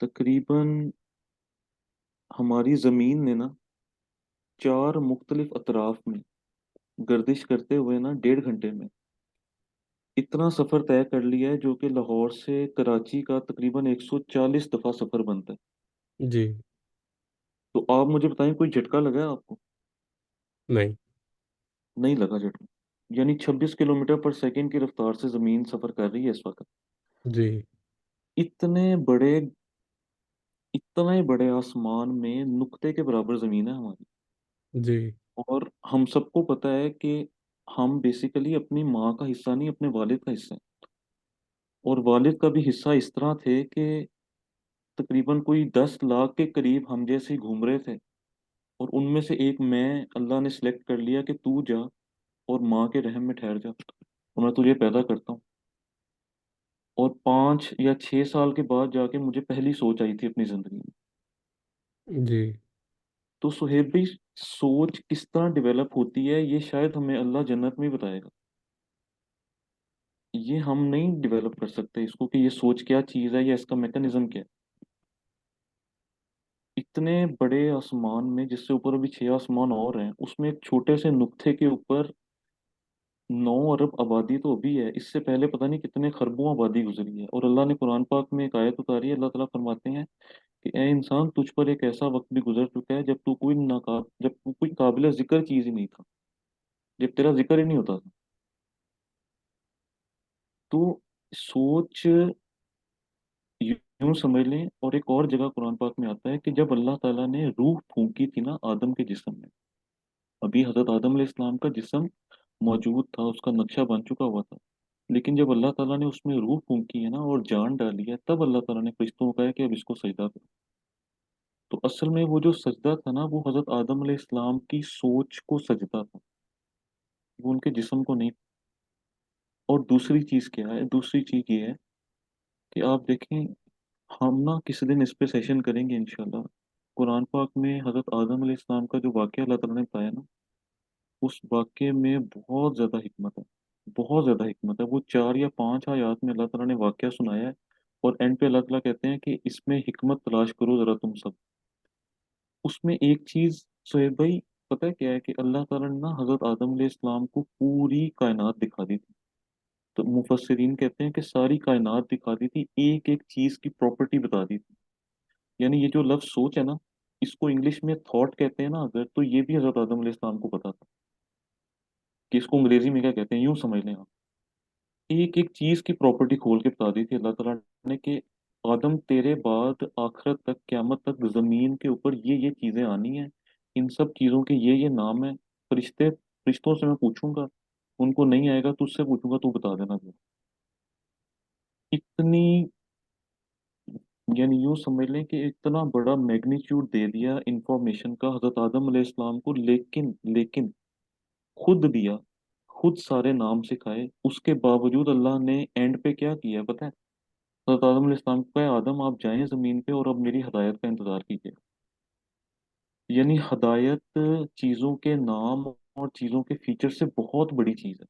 تقریباً ہماری زمین نے نا 4 مختلف اطراف میں گردش کرتے ہوئے نا 1.5 گھنٹے میں اتنا سفر طے کر لیا ہے جو کہ لاہور سے کراچی کا تقریباً 140 دفعہ سفر بنتا ہے. جی. تو آپ مجھے بتائیں کوئی جھٹکا لگا ہے آپ کو؟ نہیں. نہیں لگا جھٹکا. یعنی 26 کلومیٹر پر سیکنڈ کی رفتار سے زمین سفر کر رہی ہے اس وقت. جی. اتنے بڑے اتنے بڑے آسمان میں نقطے کے برابر زمین ہے ہماری. جی. اور ہم سب کو پتہ ہے کہ ہم بیسیکلی اپنی ماں کا حصہ نہیں، اپنے والد کا حصہ ہیں. اور والد کا بھی حصہ اس طرح تھے کہ تقریباً کوئی 10 لاکھ کے قریب ہم جیسے ہی گھوم رہے تھے، اور ان میں سے ایک میں اللہ نے سلیکٹ کر لیا کہ تو جا اور ماں کے رحم میں ٹھہر جا اور میں تجھے پیدا کرتا ہوں. اور 5 یا 6 سال کے بعد جا کے مجھے پہلی سوچ آئی تھی اپنی زندگی میں. جی. تو سہیب بھائی، سوچ کس طرح ڈیولپ ہوتی ہے یہ شاید ہمیں اللہ جنت میں ہی بتائے گا. یہ ہم نہیں ڈیولپ کر سکتے اس کو کہ یہ سوچ کیا چیز ہے یا اس کا میکانزم کیا ہے. اتنے بڑے آسمان میں، جس سے اوپر ابھی 6 آسمان اور ہیں، اس میں ایک چھوٹے سے نقطے کے اوپر 9 ارب آبادی تو ابھی ہے. اس سے پہلے پتہ نہیں کتنے خربوں آبادی گزری ہے. اور اللہ نے قرآن پاک میں ایک آیت اتاری ہے. اللہ تعالیٰ فرماتے ہیں کہ اے انسان، تجھ پر ایک ایسا وقت بھی گزر چکا ہے جب تو کوئی قابل ذکر چیز ہی نہیں تھا، جب تیرا ذکر ہی نہیں ہوتا تھا. تو سوچ یوں سمجھ لیں. اور ایک اور جگہ قرآن پاک میں آتا ہے کہ جب اللہ تعالیٰ نے روح پھونکی تھی نا آدم کے جسم میں، ابھی حضرت آدم علیہ السلام کا جسم موجود تھا، اس کا نقشہ بن چکا ہوا تھا، لیکن جب اللہ تعالیٰ نے اس میں روح پھونکی ہے نا اور جان ڈالی ہے، تب اللہ تعالیٰ نے فرشتوں کو کہا کہ اب اس کو سجدہ کرو. تو اصل میں وہ جو سجدہ تھا نا، وہ حضرت آدم علیہ السلام کی سوچ کو سجدہ تھا، وہ ان کے جسم کو نہیں. اور دوسری چیز کیا ہے؟ دوسری چیز یہ ہے کہ آپ دیکھیں، ہم نا کسی دن اس پہ سیشن کریں گے انشاءاللہ. قرآن پاک میں حضرت آدم علیہ السلام کا جو واقعہ اللہ تعالیٰ نے بتایا نا، اس واقعے میں بہت زیادہ حکمت ہے. بہت زیادہ حکمت ہے. وہ 4 یا 5 آیات میں اللہ تعالیٰ نے واقعہ سنایا ہے، اور اینڈ پہ اللہ تعالیٰ کہتے ہیں کہ اس میں حکمت تلاش کرو ذرا تم سب. اس میں ایک چیز سہیب بھائی پتہ ہے کیا ہے؟ کہ اللہ تعالیٰ نے نا حضرت آدم علیہ السلام کو پوری کائنات دکھا دی تھی. تو مفسرین کہتے ہیں کہ ساری کائنات دکھا دی تھی، ایک ایک چیز کی پراپرٹی بتا دی تھی. یعنی یہ جو لفظ سوچ ہے نا، اس کو انگلش میں تھاٹ کہتے ہیں نا اگر، تو یہ بھی حضرت آدم علیہ السلام کو پتا تھا کہ اس کو انگریزی میں کیا کہتے ہیں. یوں سمجھ لیں آپ، ایک ایک چیز کی پراپرٹی کھول کے بتا دی تھی اللہ تعالیٰ نے کہ آدم تیرے بعد آخرت تک، قیامت تک زمین کے اوپر یہ چیزیں آنی ہیں، ان سب چیزوں کے یہ نام ہیں. فرشتوں سے میں پوچھوں گا، ان کو نہیں آئے گا تو اس سے پوچھوں گا، تو بتا دینا. اتنی، یعنی یوں سمجھ لیں کہ اتنا بڑا میگنیچیوڈ دے دیا انفارمیشن کا حضرت آدم علیہ السلام کو. لیکن خود دیا، خود سارے نام سکھائے. اس کے باوجود اللہ نے اینڈ پہ کیا کیا پتہ ہے؟ حضرت آدم علیہ السلام کو کہا آدم آپ جائیں زمین پہ اور اب میری ہدایت کا انتظار کیجیے. یعنی ہدایت چیزوں کے نام اور چیزوں کے فیچر سے بہت بڑی چیز ہے.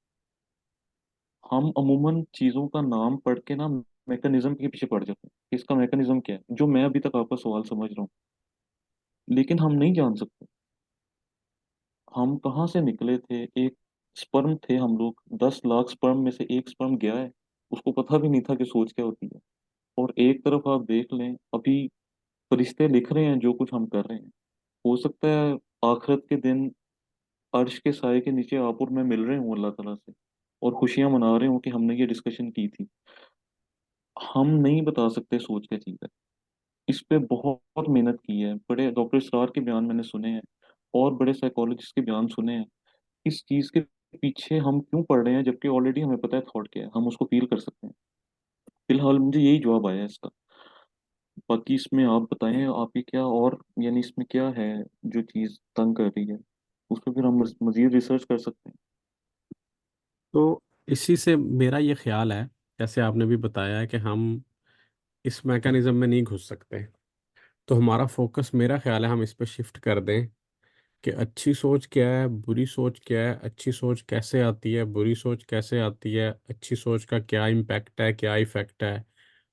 ہم عموماً چیزوں کا نام پڑھ کے نا میکانزم کے پیچھے پڑ جاتے ہیں کہ اس کا میکانزم کیا ہے، جو میں ابھی تک آپ کا سوال سمجھ رہا ہوں. لیکن ہم نہیں جان سکتے ہم کہاں سے نکلے تھے. ایک سپرم تھے ہم لوگ، 10 لاکھ سپرم میں سے ایک سپرم گیا ہے، اس کو پتہ بھی نہیں تھا کہ سوچ کیا ہوتی ہے. اور ایک طرف آپ دیکھ لیں، ابھی فرشتے لکھ رہے ہیں جو کچھ ہم کر رہے ہیں. ہو سکتا ہے آخرت کے دن عرش کے سائے کے نیچے آپ اور میں مل رہے ہوں اللہ تعالیٰ سے، اور خوشیاں منا رہے ہوں کہ ہم نے یہ ڈسکشن کی تھی. ہم نہیں بتا سکتے سوچ کیا چیز ہے. اس پہ بہت محنت کی ہے. بڑے ڈاکٹر اسرار کے بیان میں نے سنے ہیں، اور بڑے سائیکالوجسٹ کے بیان سنے ہیں. اس چیز کے پیچھے ہم کیوں پڑھ رہے ہیں جبکہ آلریڈی ہمیں پتہ ہے تھاٹ کیا ہے، ہم اس کو فیل کر سکتے ہیں. فی الحال مجھے یہی جواب آیا ہے اس کا. باقی اس میں آپ بتائیں، آپ کی کیا، اور یعنی اس میں کیا ہے جو چیز تنگ کر رہی ہے، اس پہ پھر ہم مزید ریسرچ کر سکتے ہیں. تو اسی سے میرا یہ خیال ہے، جیسے آپ نے بھی بتایا ہے کہ ہم اس میکانزم میں نہیں گھس سکتے، تو ہمارا فوکس، میرا خیال ہے، ہم اس پہ شفٹ کر دیں کہ اچھی سوچ کیا ہے، بری سوچ کیا ہے، اچھی سوچ کیسے آتی ہے، بری سوچ کیسے آتی ہے، اچھی سوچ کا کیا امپیکٹ ہے، کیا ایفیکٹ ہے،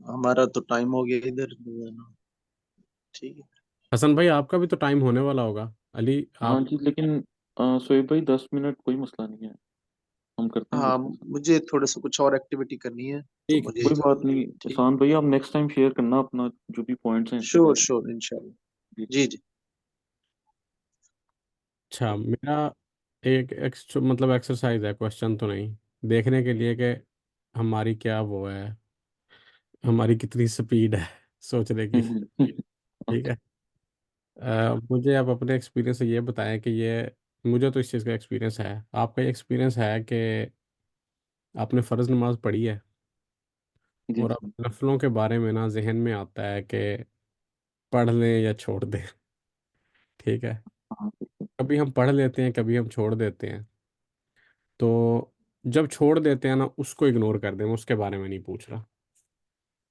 ہمارا تو ٹائم ہو گیا ادھر ٹھیک ہے. حسن بھائی آپ کا بھی تو ٹائم ہونے والا ہوگا. علی ہاں آپ جی، لیکن سہیب بھائی 10 منٹ کوئی مسئلہ نہیں ہے، ہم کرتے ہیں ہاں ڈسکس. مجھے تھوڑا سا کچھ اور ایکٹیویٹی کرنی ہے تو ٹھیک ہے. مجھے کوئی بات اجازت نہیں، ہے. ٹھیک. احسان بھائی آپ نیکسٹ ٹائم شیئر کرنا اپنا جو بھی پوائنٹس ہیں اس کے شور بارے شور انشاءاللہ. میں. جی جی. اچھا میرا ایک مطلب ایکسرسائز ہے، کوشچن تو نہیں، دیکھنے کے لیے کہ ہماری کیا وہ ہے، ہماری کتنی سپیڈ ہے سوچنے کی. ٹھیک ہے. مجھے آپ اپنے ایکسپیرینس سے یہ بتائیں کہ یہ مجھے تو اس چیز کا ایکسپیرینس ہے، آپ کا یہ ایکسپیرینس ہے کہ آپ نے فرض نماز پڑھی ہے جی اور جی. اب نفلوں کے بارے میں نا ذہن میں آتا ہے کہ پڑھ لیں یا چھوڑ دیں. ٹھیک ہے. ہاں بالکل. کبھی ہم پڑھ لیتے ہیں، کبھی ہم چھوڑ دیتے ہیں. تو جب چھوڑ دیتے ہیں نا اس کو اگنور کر دیں، میں اس کے بارے میں نہیں پوچھ رہا.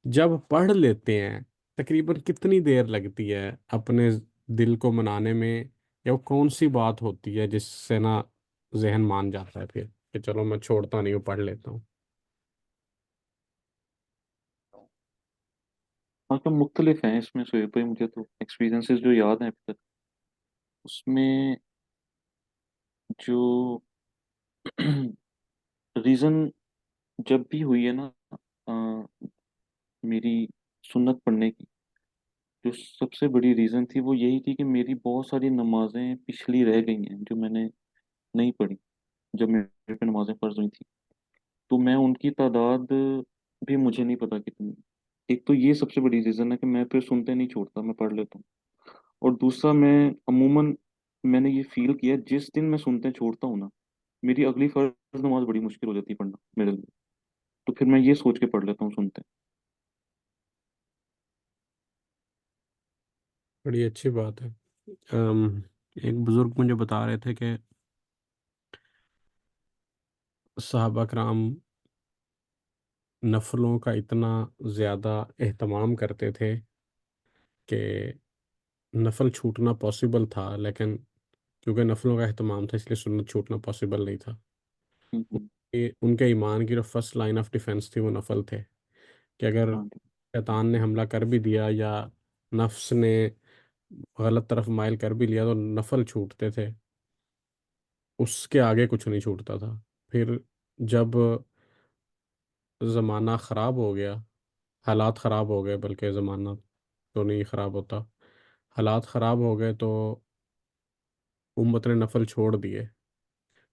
جب پڑھ لیتے ہیں تقریباً کتنی دیر لگتی ہے اپنے دل کو منانے میں، یا وہ کون سی بات ہوتی ہے جس سے نا ذہن مان جاتا ہے پھر کہ چلو میں چھوڑتا نہیں ہوں، پڑھ لیتا ہوں. ہاں تو مختلف ہیں اس میں سہیب بھائی، مجھے تو ایکسپیرینسز جو یاد ہیں ابھی تک اس میں جو ریزن جب بھی ہوئی ہے نا آ، میری سنت پڑھنے کی، جو سب سے بڑی ریزن تھی وہ یہی تھی کہ میری بہت ساری نمازیں پچھلی رہ گئی ہیں جو میں نے نہیں پڑھی جب میرے پہ نمازیں فرض ہوئی تھیں. تو میں ان کی تعداد بھی مجھے نہیں پتا کتنی. ایک تو یہ سب سے بڑی ریزن ہے کہ میں پھر سنتے نہیں چھوڑتا، میں پڑھ لیتا ہوں. اور دوسرا میں عموماً میں نے یہ فیل کیا جس دن میں سنتے چھوڑتا ہوں نا میری اگلی فرض نماز بڑی مشکل ہو جاتی ہے پڑھنا میرے لیے. تو پھر میں یہ سوچ کے پڑھ لیتا ہوں سنتے. بڑی اچھی بات ہے. ایک بزرگ مجھے بتا رہے تھے کہ صحابہ کرام نفلوں کا اتنا زیادہ اہتمام کرتے تھے کہ نفل چھوٹنا پاسبل تھا، لیکن کیونکہ نفلوں کا اہتمام تھا اس لیے سنت چھوٹنا پاسبل نہیں تھا. ہوں ہوں. ان کے ایمان کی جو فرسٹ لائن آف ڈیفenس تھی وہ نفل تھے، کہ اگر ہاں جی. شیطان نے حملہ کر بھی دیا یا نفس نے غلط طرف مائل کر بھی لیا تو نفل چھوٹتے تھے، اس کے آگے کچھ نہیں چھوٹتا تھا. پھر جب زمانہ خراب ہو گیا، حالات خراب ہو گئے، بلکہ زمانہ تو نہیں خراب ہوتا، حالات خراب ہو گئے تو امت نے نفل چھوڑ دیے.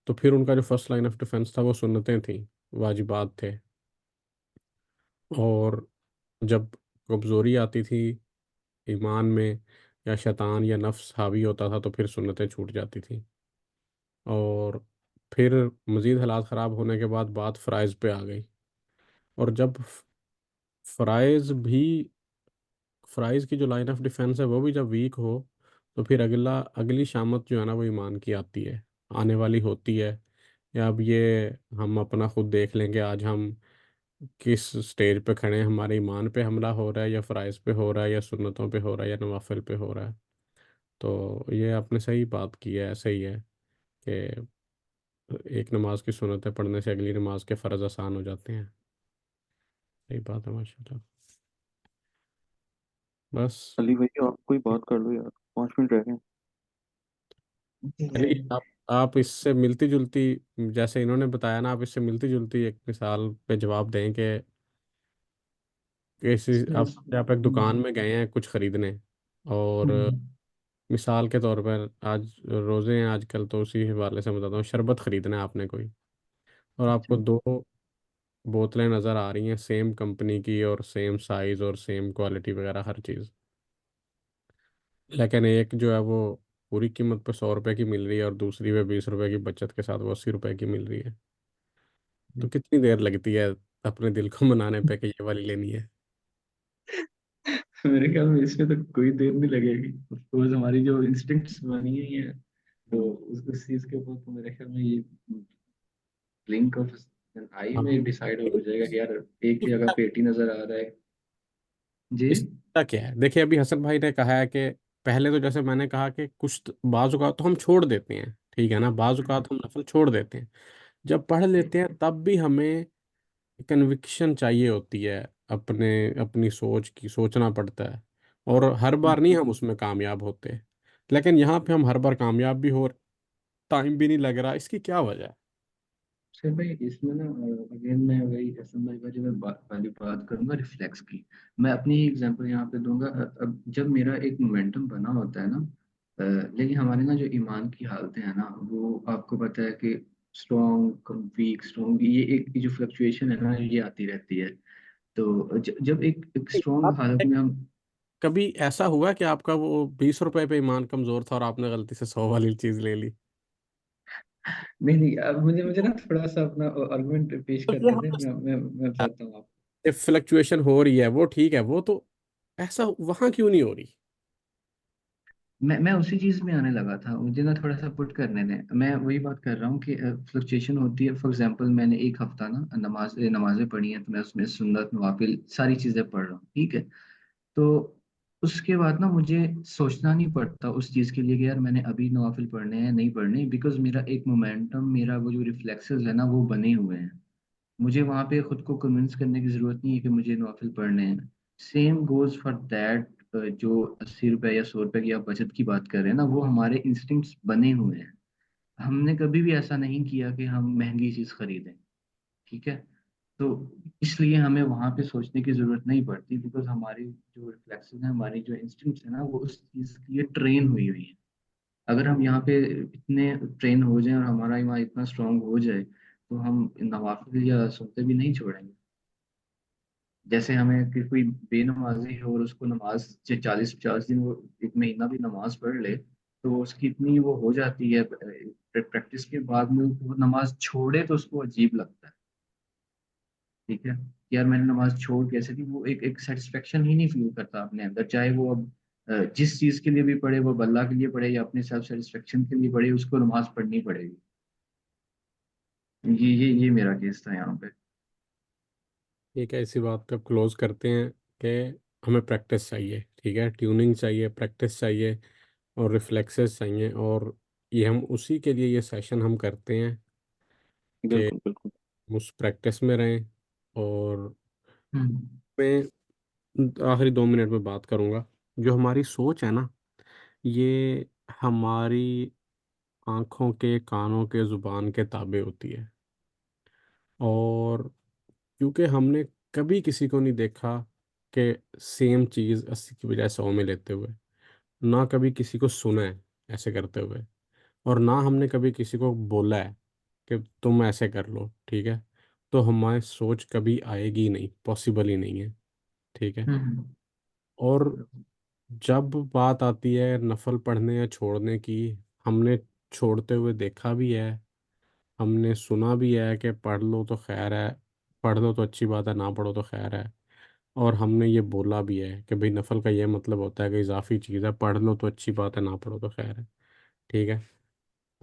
تو پھر ان کا جو فرسٹ لائن آف ڈیفenس تھا وہ سنتیں تھیں، واجبات تھے. اور جب کمزوری آتی تھی ایمان میں یا شیطان یا نفس حاوی ہوتا تھا تو پھر سنتیں چھوٹ جاتی تھیں. اور پھر مزید حالات خراب ہونے کے بعد بات فرائض پہ آ گئی. اور جب فرائض کی جو لائن آف ڈیفenس ہے وہ بھی جب ویک ہو تو پھر اگلی شامت جو ہے نا وہ ایمان کی آتی ہے، آنے والی ہوتی ہے. یا اب یہ ہم اپنا خود دیکھ لیں کہ آج ہم کس سٹیج پہ کھڑے ہیں، ہمارے ایمان پہ حملہ ہو رہا ہے یا فرائض پہ ہو رہا ہے یا سنتوں پہ ہو رہا ہے یا نوافل پہ ہو رہا ہے. تو یہ آپ نے صحیح بات کی ہے، ایسا ہی ہے کہ ایک نماز کی سنتیں پڑھنے سے اگلی نماز کے فرض آسان ہو جاتے ہیں. صحیح بات ہے ماشاء اللہ. بس علی بھائی آپ کوئی بات کر لو یار، 5 منٹ رہ گئے ہیں. علی آپ اس سے ملتی جلتی، جیسے انہوں نے بتایا نا، آپ اس سے ملتی جلتی ایک مثال پہ جواب دیں کہ آپ ایک دکان میں گئے ہیں کچھ خریدنے، اور مثال کے طور پر آج روزے ہیں آج کل، تو اسی حوالے سے بتاتا ہوں، شربت خریدنا ہے آپ نے کوئی، اور آپ اچھا. کو دو بوتلیں نظر آ رہی ہیں سیم کمپنی کی اور سیم سائز اور سیم کوالٹی وغیرہ ہر چیز، لیکن ایک جو ہے وہ پوری قیمت پہ 100 روپے کی مل رہی ہے اور دوسری پہ 20 روپے کی بچت کے ساتھ وہ 80 روپے کی مل رہی ہے. تو کتنی دیر لگتی ہے اپنے دل کو منانے پہ کہ یہ والی لینی ہے؟ میرے خیال میں اس میں تو کوئی دیر نہیں لگے گی. روز ہماری جو انسٹنکٹس بنی ہوئی ہیں تو اس چیز کے اوپر تو میرے خیال میں یہ بلنک آف آئی ہاں. میں ڈیسائیڈ ہو جائے گا کہ یار ایک ہی جگہ پیٹی نظر آ رہا ہے. جی اس کا کیا ہے، دیکھیے ابھی حسن بھائی نے کہا ہے کہ پہلے تو جیسے میں نے کہا کہ کچھ بعض اوقات تو ہم چھوڑ دیتے ہیں، ٹھیک ہے نا، بعض اوقات ہم نفل چھوڑ دیتے ہیں. جب پڑھ لیتے ہیں تب بھی ہمیں کنوکشن چاہیے ہوتی ہے اپنی سوچ کی سوچنا پڑتا ہے، اور ہر بار نہیں ہم اس میں کامیاب ہوتے، لیکن یہاں پہ ہم ہر بار کامیاب بھی ہو، ٹائم بھی نہیں لگ رہا، اس کی کیا وجہ ہے؟ سر بھائی اس میں نا اگین میں وہی اسمبلی کا جو میں پہلی بات کروں گا ریفلیکس کی، میں اپنی ہی ایگزامپل یہاں پہ دوں گا۔ اب جب میرا ایک مومنٹم بنا ہوتا ہے نا، لیکن ہمارے نا جو ایمان کی حالتیں ہیں نا، وہ آپ کو پتہ ہے کہ اسٹرانگ ویک اسٹرانگ، یہ ایک جو فلکچویشن ہے نا یہ آتی رہتی ہے۔ تو جب ایک اسٹرانگ آپ حالت میں ہم کبھی ایسا ہوا کہ آپ کا وہ 20 روپے پہ ایمان کمزور تھا اور آپ نے غلطی سے 100 والی چیز لے لی؟ نہیں نہیں، اب مجھے نا تھوڑا سا اپنا آرگومنٹ پیش تو کرنے یہ دیں، میں بتاتا ہوں آپ فلکچویشن ہو رہی ہے وہ ٹھیک ہے، وہ تو ایسا وہاں کیوں نہیں ہو رہی؟ میں اسی چیز میں آنے لگا تھا، مجھے نا تھوڑا سا پٹ کرنے دیں۔ میں وہی بات کر رہا ہوں کہ فلکچویشن ہوتی ہے۔ فار ایگزامپل میں نے ایک ہفتہ نا نمازیں پڑھی ہیں، تو میں اس میں سنت نوافل ساری چیزیں پڑھ رہا ہوں، ٹھیک ہے۔ تو اس کے بعد نا مجھے سوچنا نہیں پڑتا اس چیز کے لیے کہ یار میں نے ابھی نوافل پڑھنے ہیں نہیں پڑھنے، بیکاز میرا ایک مومنٹم، میرا وہ جو ریفلیکسز ہے نا وہ بنے ہوئے ہیں۔ مجھے وہاں پہ خود کو کنونس کرنے کی ضرورت نہیں ہے کہ مجھے نوافل پڑھنے ہیں۔ سیم گوز فار دیٹ، جو 80 روپے یا 100 روپے کی آپ بچت کی بات کر رہے ہیں نا، وہ ہمارے انسٹنکٹس بنے ہوئے ہیں۔ ہم نے کبھی بھی ایسا نہیں کیا کہ ہم مہنگی چیز خریدیں، ٹھیک ہے۔ تو اس لیے ہمیں وہاں پہ سوچنے کی ضرورت نہیں پڑتی، بیکاز ہماری جو ریفلیکسز ہیں، ہماری جو انسٹنکٹس ہیں نا، وہ اس چیز کے لیے ٹرین ہوئی ہیں۔ اگر ہم یہاں پہ اتنے ٹرین ہو جائیں اور ہمارا ایمان اتنا اسٹرانگ ہو جائے، تو ہم نوافل یا سنتیں بھی نہیں چھوڑیں گے۔ جیسے ہمیں کہ کوئی بے نمازی ہو اور اس کو نماز 40-50 دن، وہ 1 مہینہ بھی نماز پڑھ لے، تو اس کی اتنی وہ ہو جاتی ہے پریکٹس کے بعد میں، وہ نماز چھوڑے تو اس کو عجیب لگتا ہے، ٹھیک ہے۔ یار میں نے نماز چھوڑ کیسے دی، وہ ایک سیٹسفیکشن ہی نہیں فیل کرتا اپنے اندر، چاہے وہ اب جس چیز کے لیے بھی پڑھے، وہ اب اللہ کے لیے پڑھے یا اپنے سیلف سیٹسفیکشن کے لیے پڑھے، اس کو نماز پڑھنی پڑے گی۔ یہ میرا کیس تھا یہاں پہ۔ ٹھیک ہے، اسی بات پہ کلوز کرتے ہیں کہ ہمیں پریکٹس چاہیے، ٹھیک ہے، ٹیوننگ چاہیے، پریکٹس چاہیے، اور ریفلیکسز چاہیے، اور یہ ہم اسی کے لیے یہ سیشن ہم کرتے ہیں کہ بالکل بالکل ہم اس پریکٹس میں رہیں۔ اور ہوں میں آخری 2 منٹ میں بات کروں گا، جو ہماری سوچ ہے نا، یہ ہماری آنکھوں کے، کانوں کے، زبان کے تابع ہوتی ہے، اور کیونکہ ہم نے کبھی کسی کو نہیں دیکھا کہ سیم چیز 80 کی بجائے 100 میں لیتے ہوئے، نہ کبھی کسی کو سنا ہے ایسے کرتے ہوئے، اور نہ ہم نے کبھی کسی کو بولا ہے کہ تم ایسے کر لو، ٹھیک ہے، تو ہماری سوچ کبھی آئے گی نہیں، پاسبل ہی نہیں ہے، ٹھیک ہے۔ ہوں اور جب بات آتی ہے نفل پڑھنے یا چھوڑنے کی، ہم نے چھوڑتے ہوئے دیکھا بھی ہے، ہم نے سنا بھی ہے کہ پڑھ لو تو خیر ہے، پڑھ لو تو اچھی بات ہے، نہ پڑھو تو خیر ہے، اور ہم نے یہ بولا بھی ہے کہ بھئی نفل کا یہ مطلب ہوتا ہے کہ اضافی چیز ہے، پڑھ لو تو اچھی بات ہے، نہ پڑھو تو خیر ہے، ٹھیک ہے۔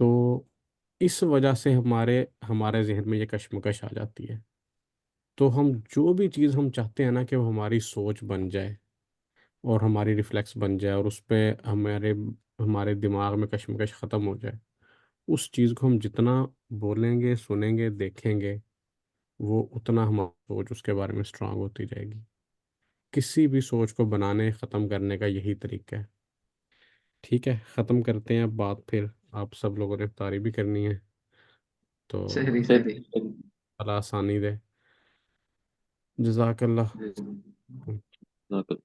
تو اس وجہ سے ہمارے ذہن میں یہ کشمکش آ جاتی ہے، تو ہم جو بھی چیز ہم چاہتے ہیں نا کہ وہ ہماری سوچ بن جائے اور ہماری ریفلیکس بن جائے، اور اس پہ ہمارے دماغ میں کشمکش ختم ہو جائے، اس چیز کو ہم جتنا بولیں گے، سنیں گے، دیکھیں گے، وہ اتنا ہماری سوچ اس کے بارے میں اسٹرانگ ہوتی جائے گی۔ کسی بھی سوچ کو بنانے، ختم کرنے کا یہی طریقہ ہے، ٹھیک ہے۔ ختم کرتے ہیں اب بات، پھر آپ سب لوگوں نے افطاری بھی کرنی ہے، تو صحیح صحیح۔ اللہ آسانی دے، جزاک اللہ۔ جی۔ بالکل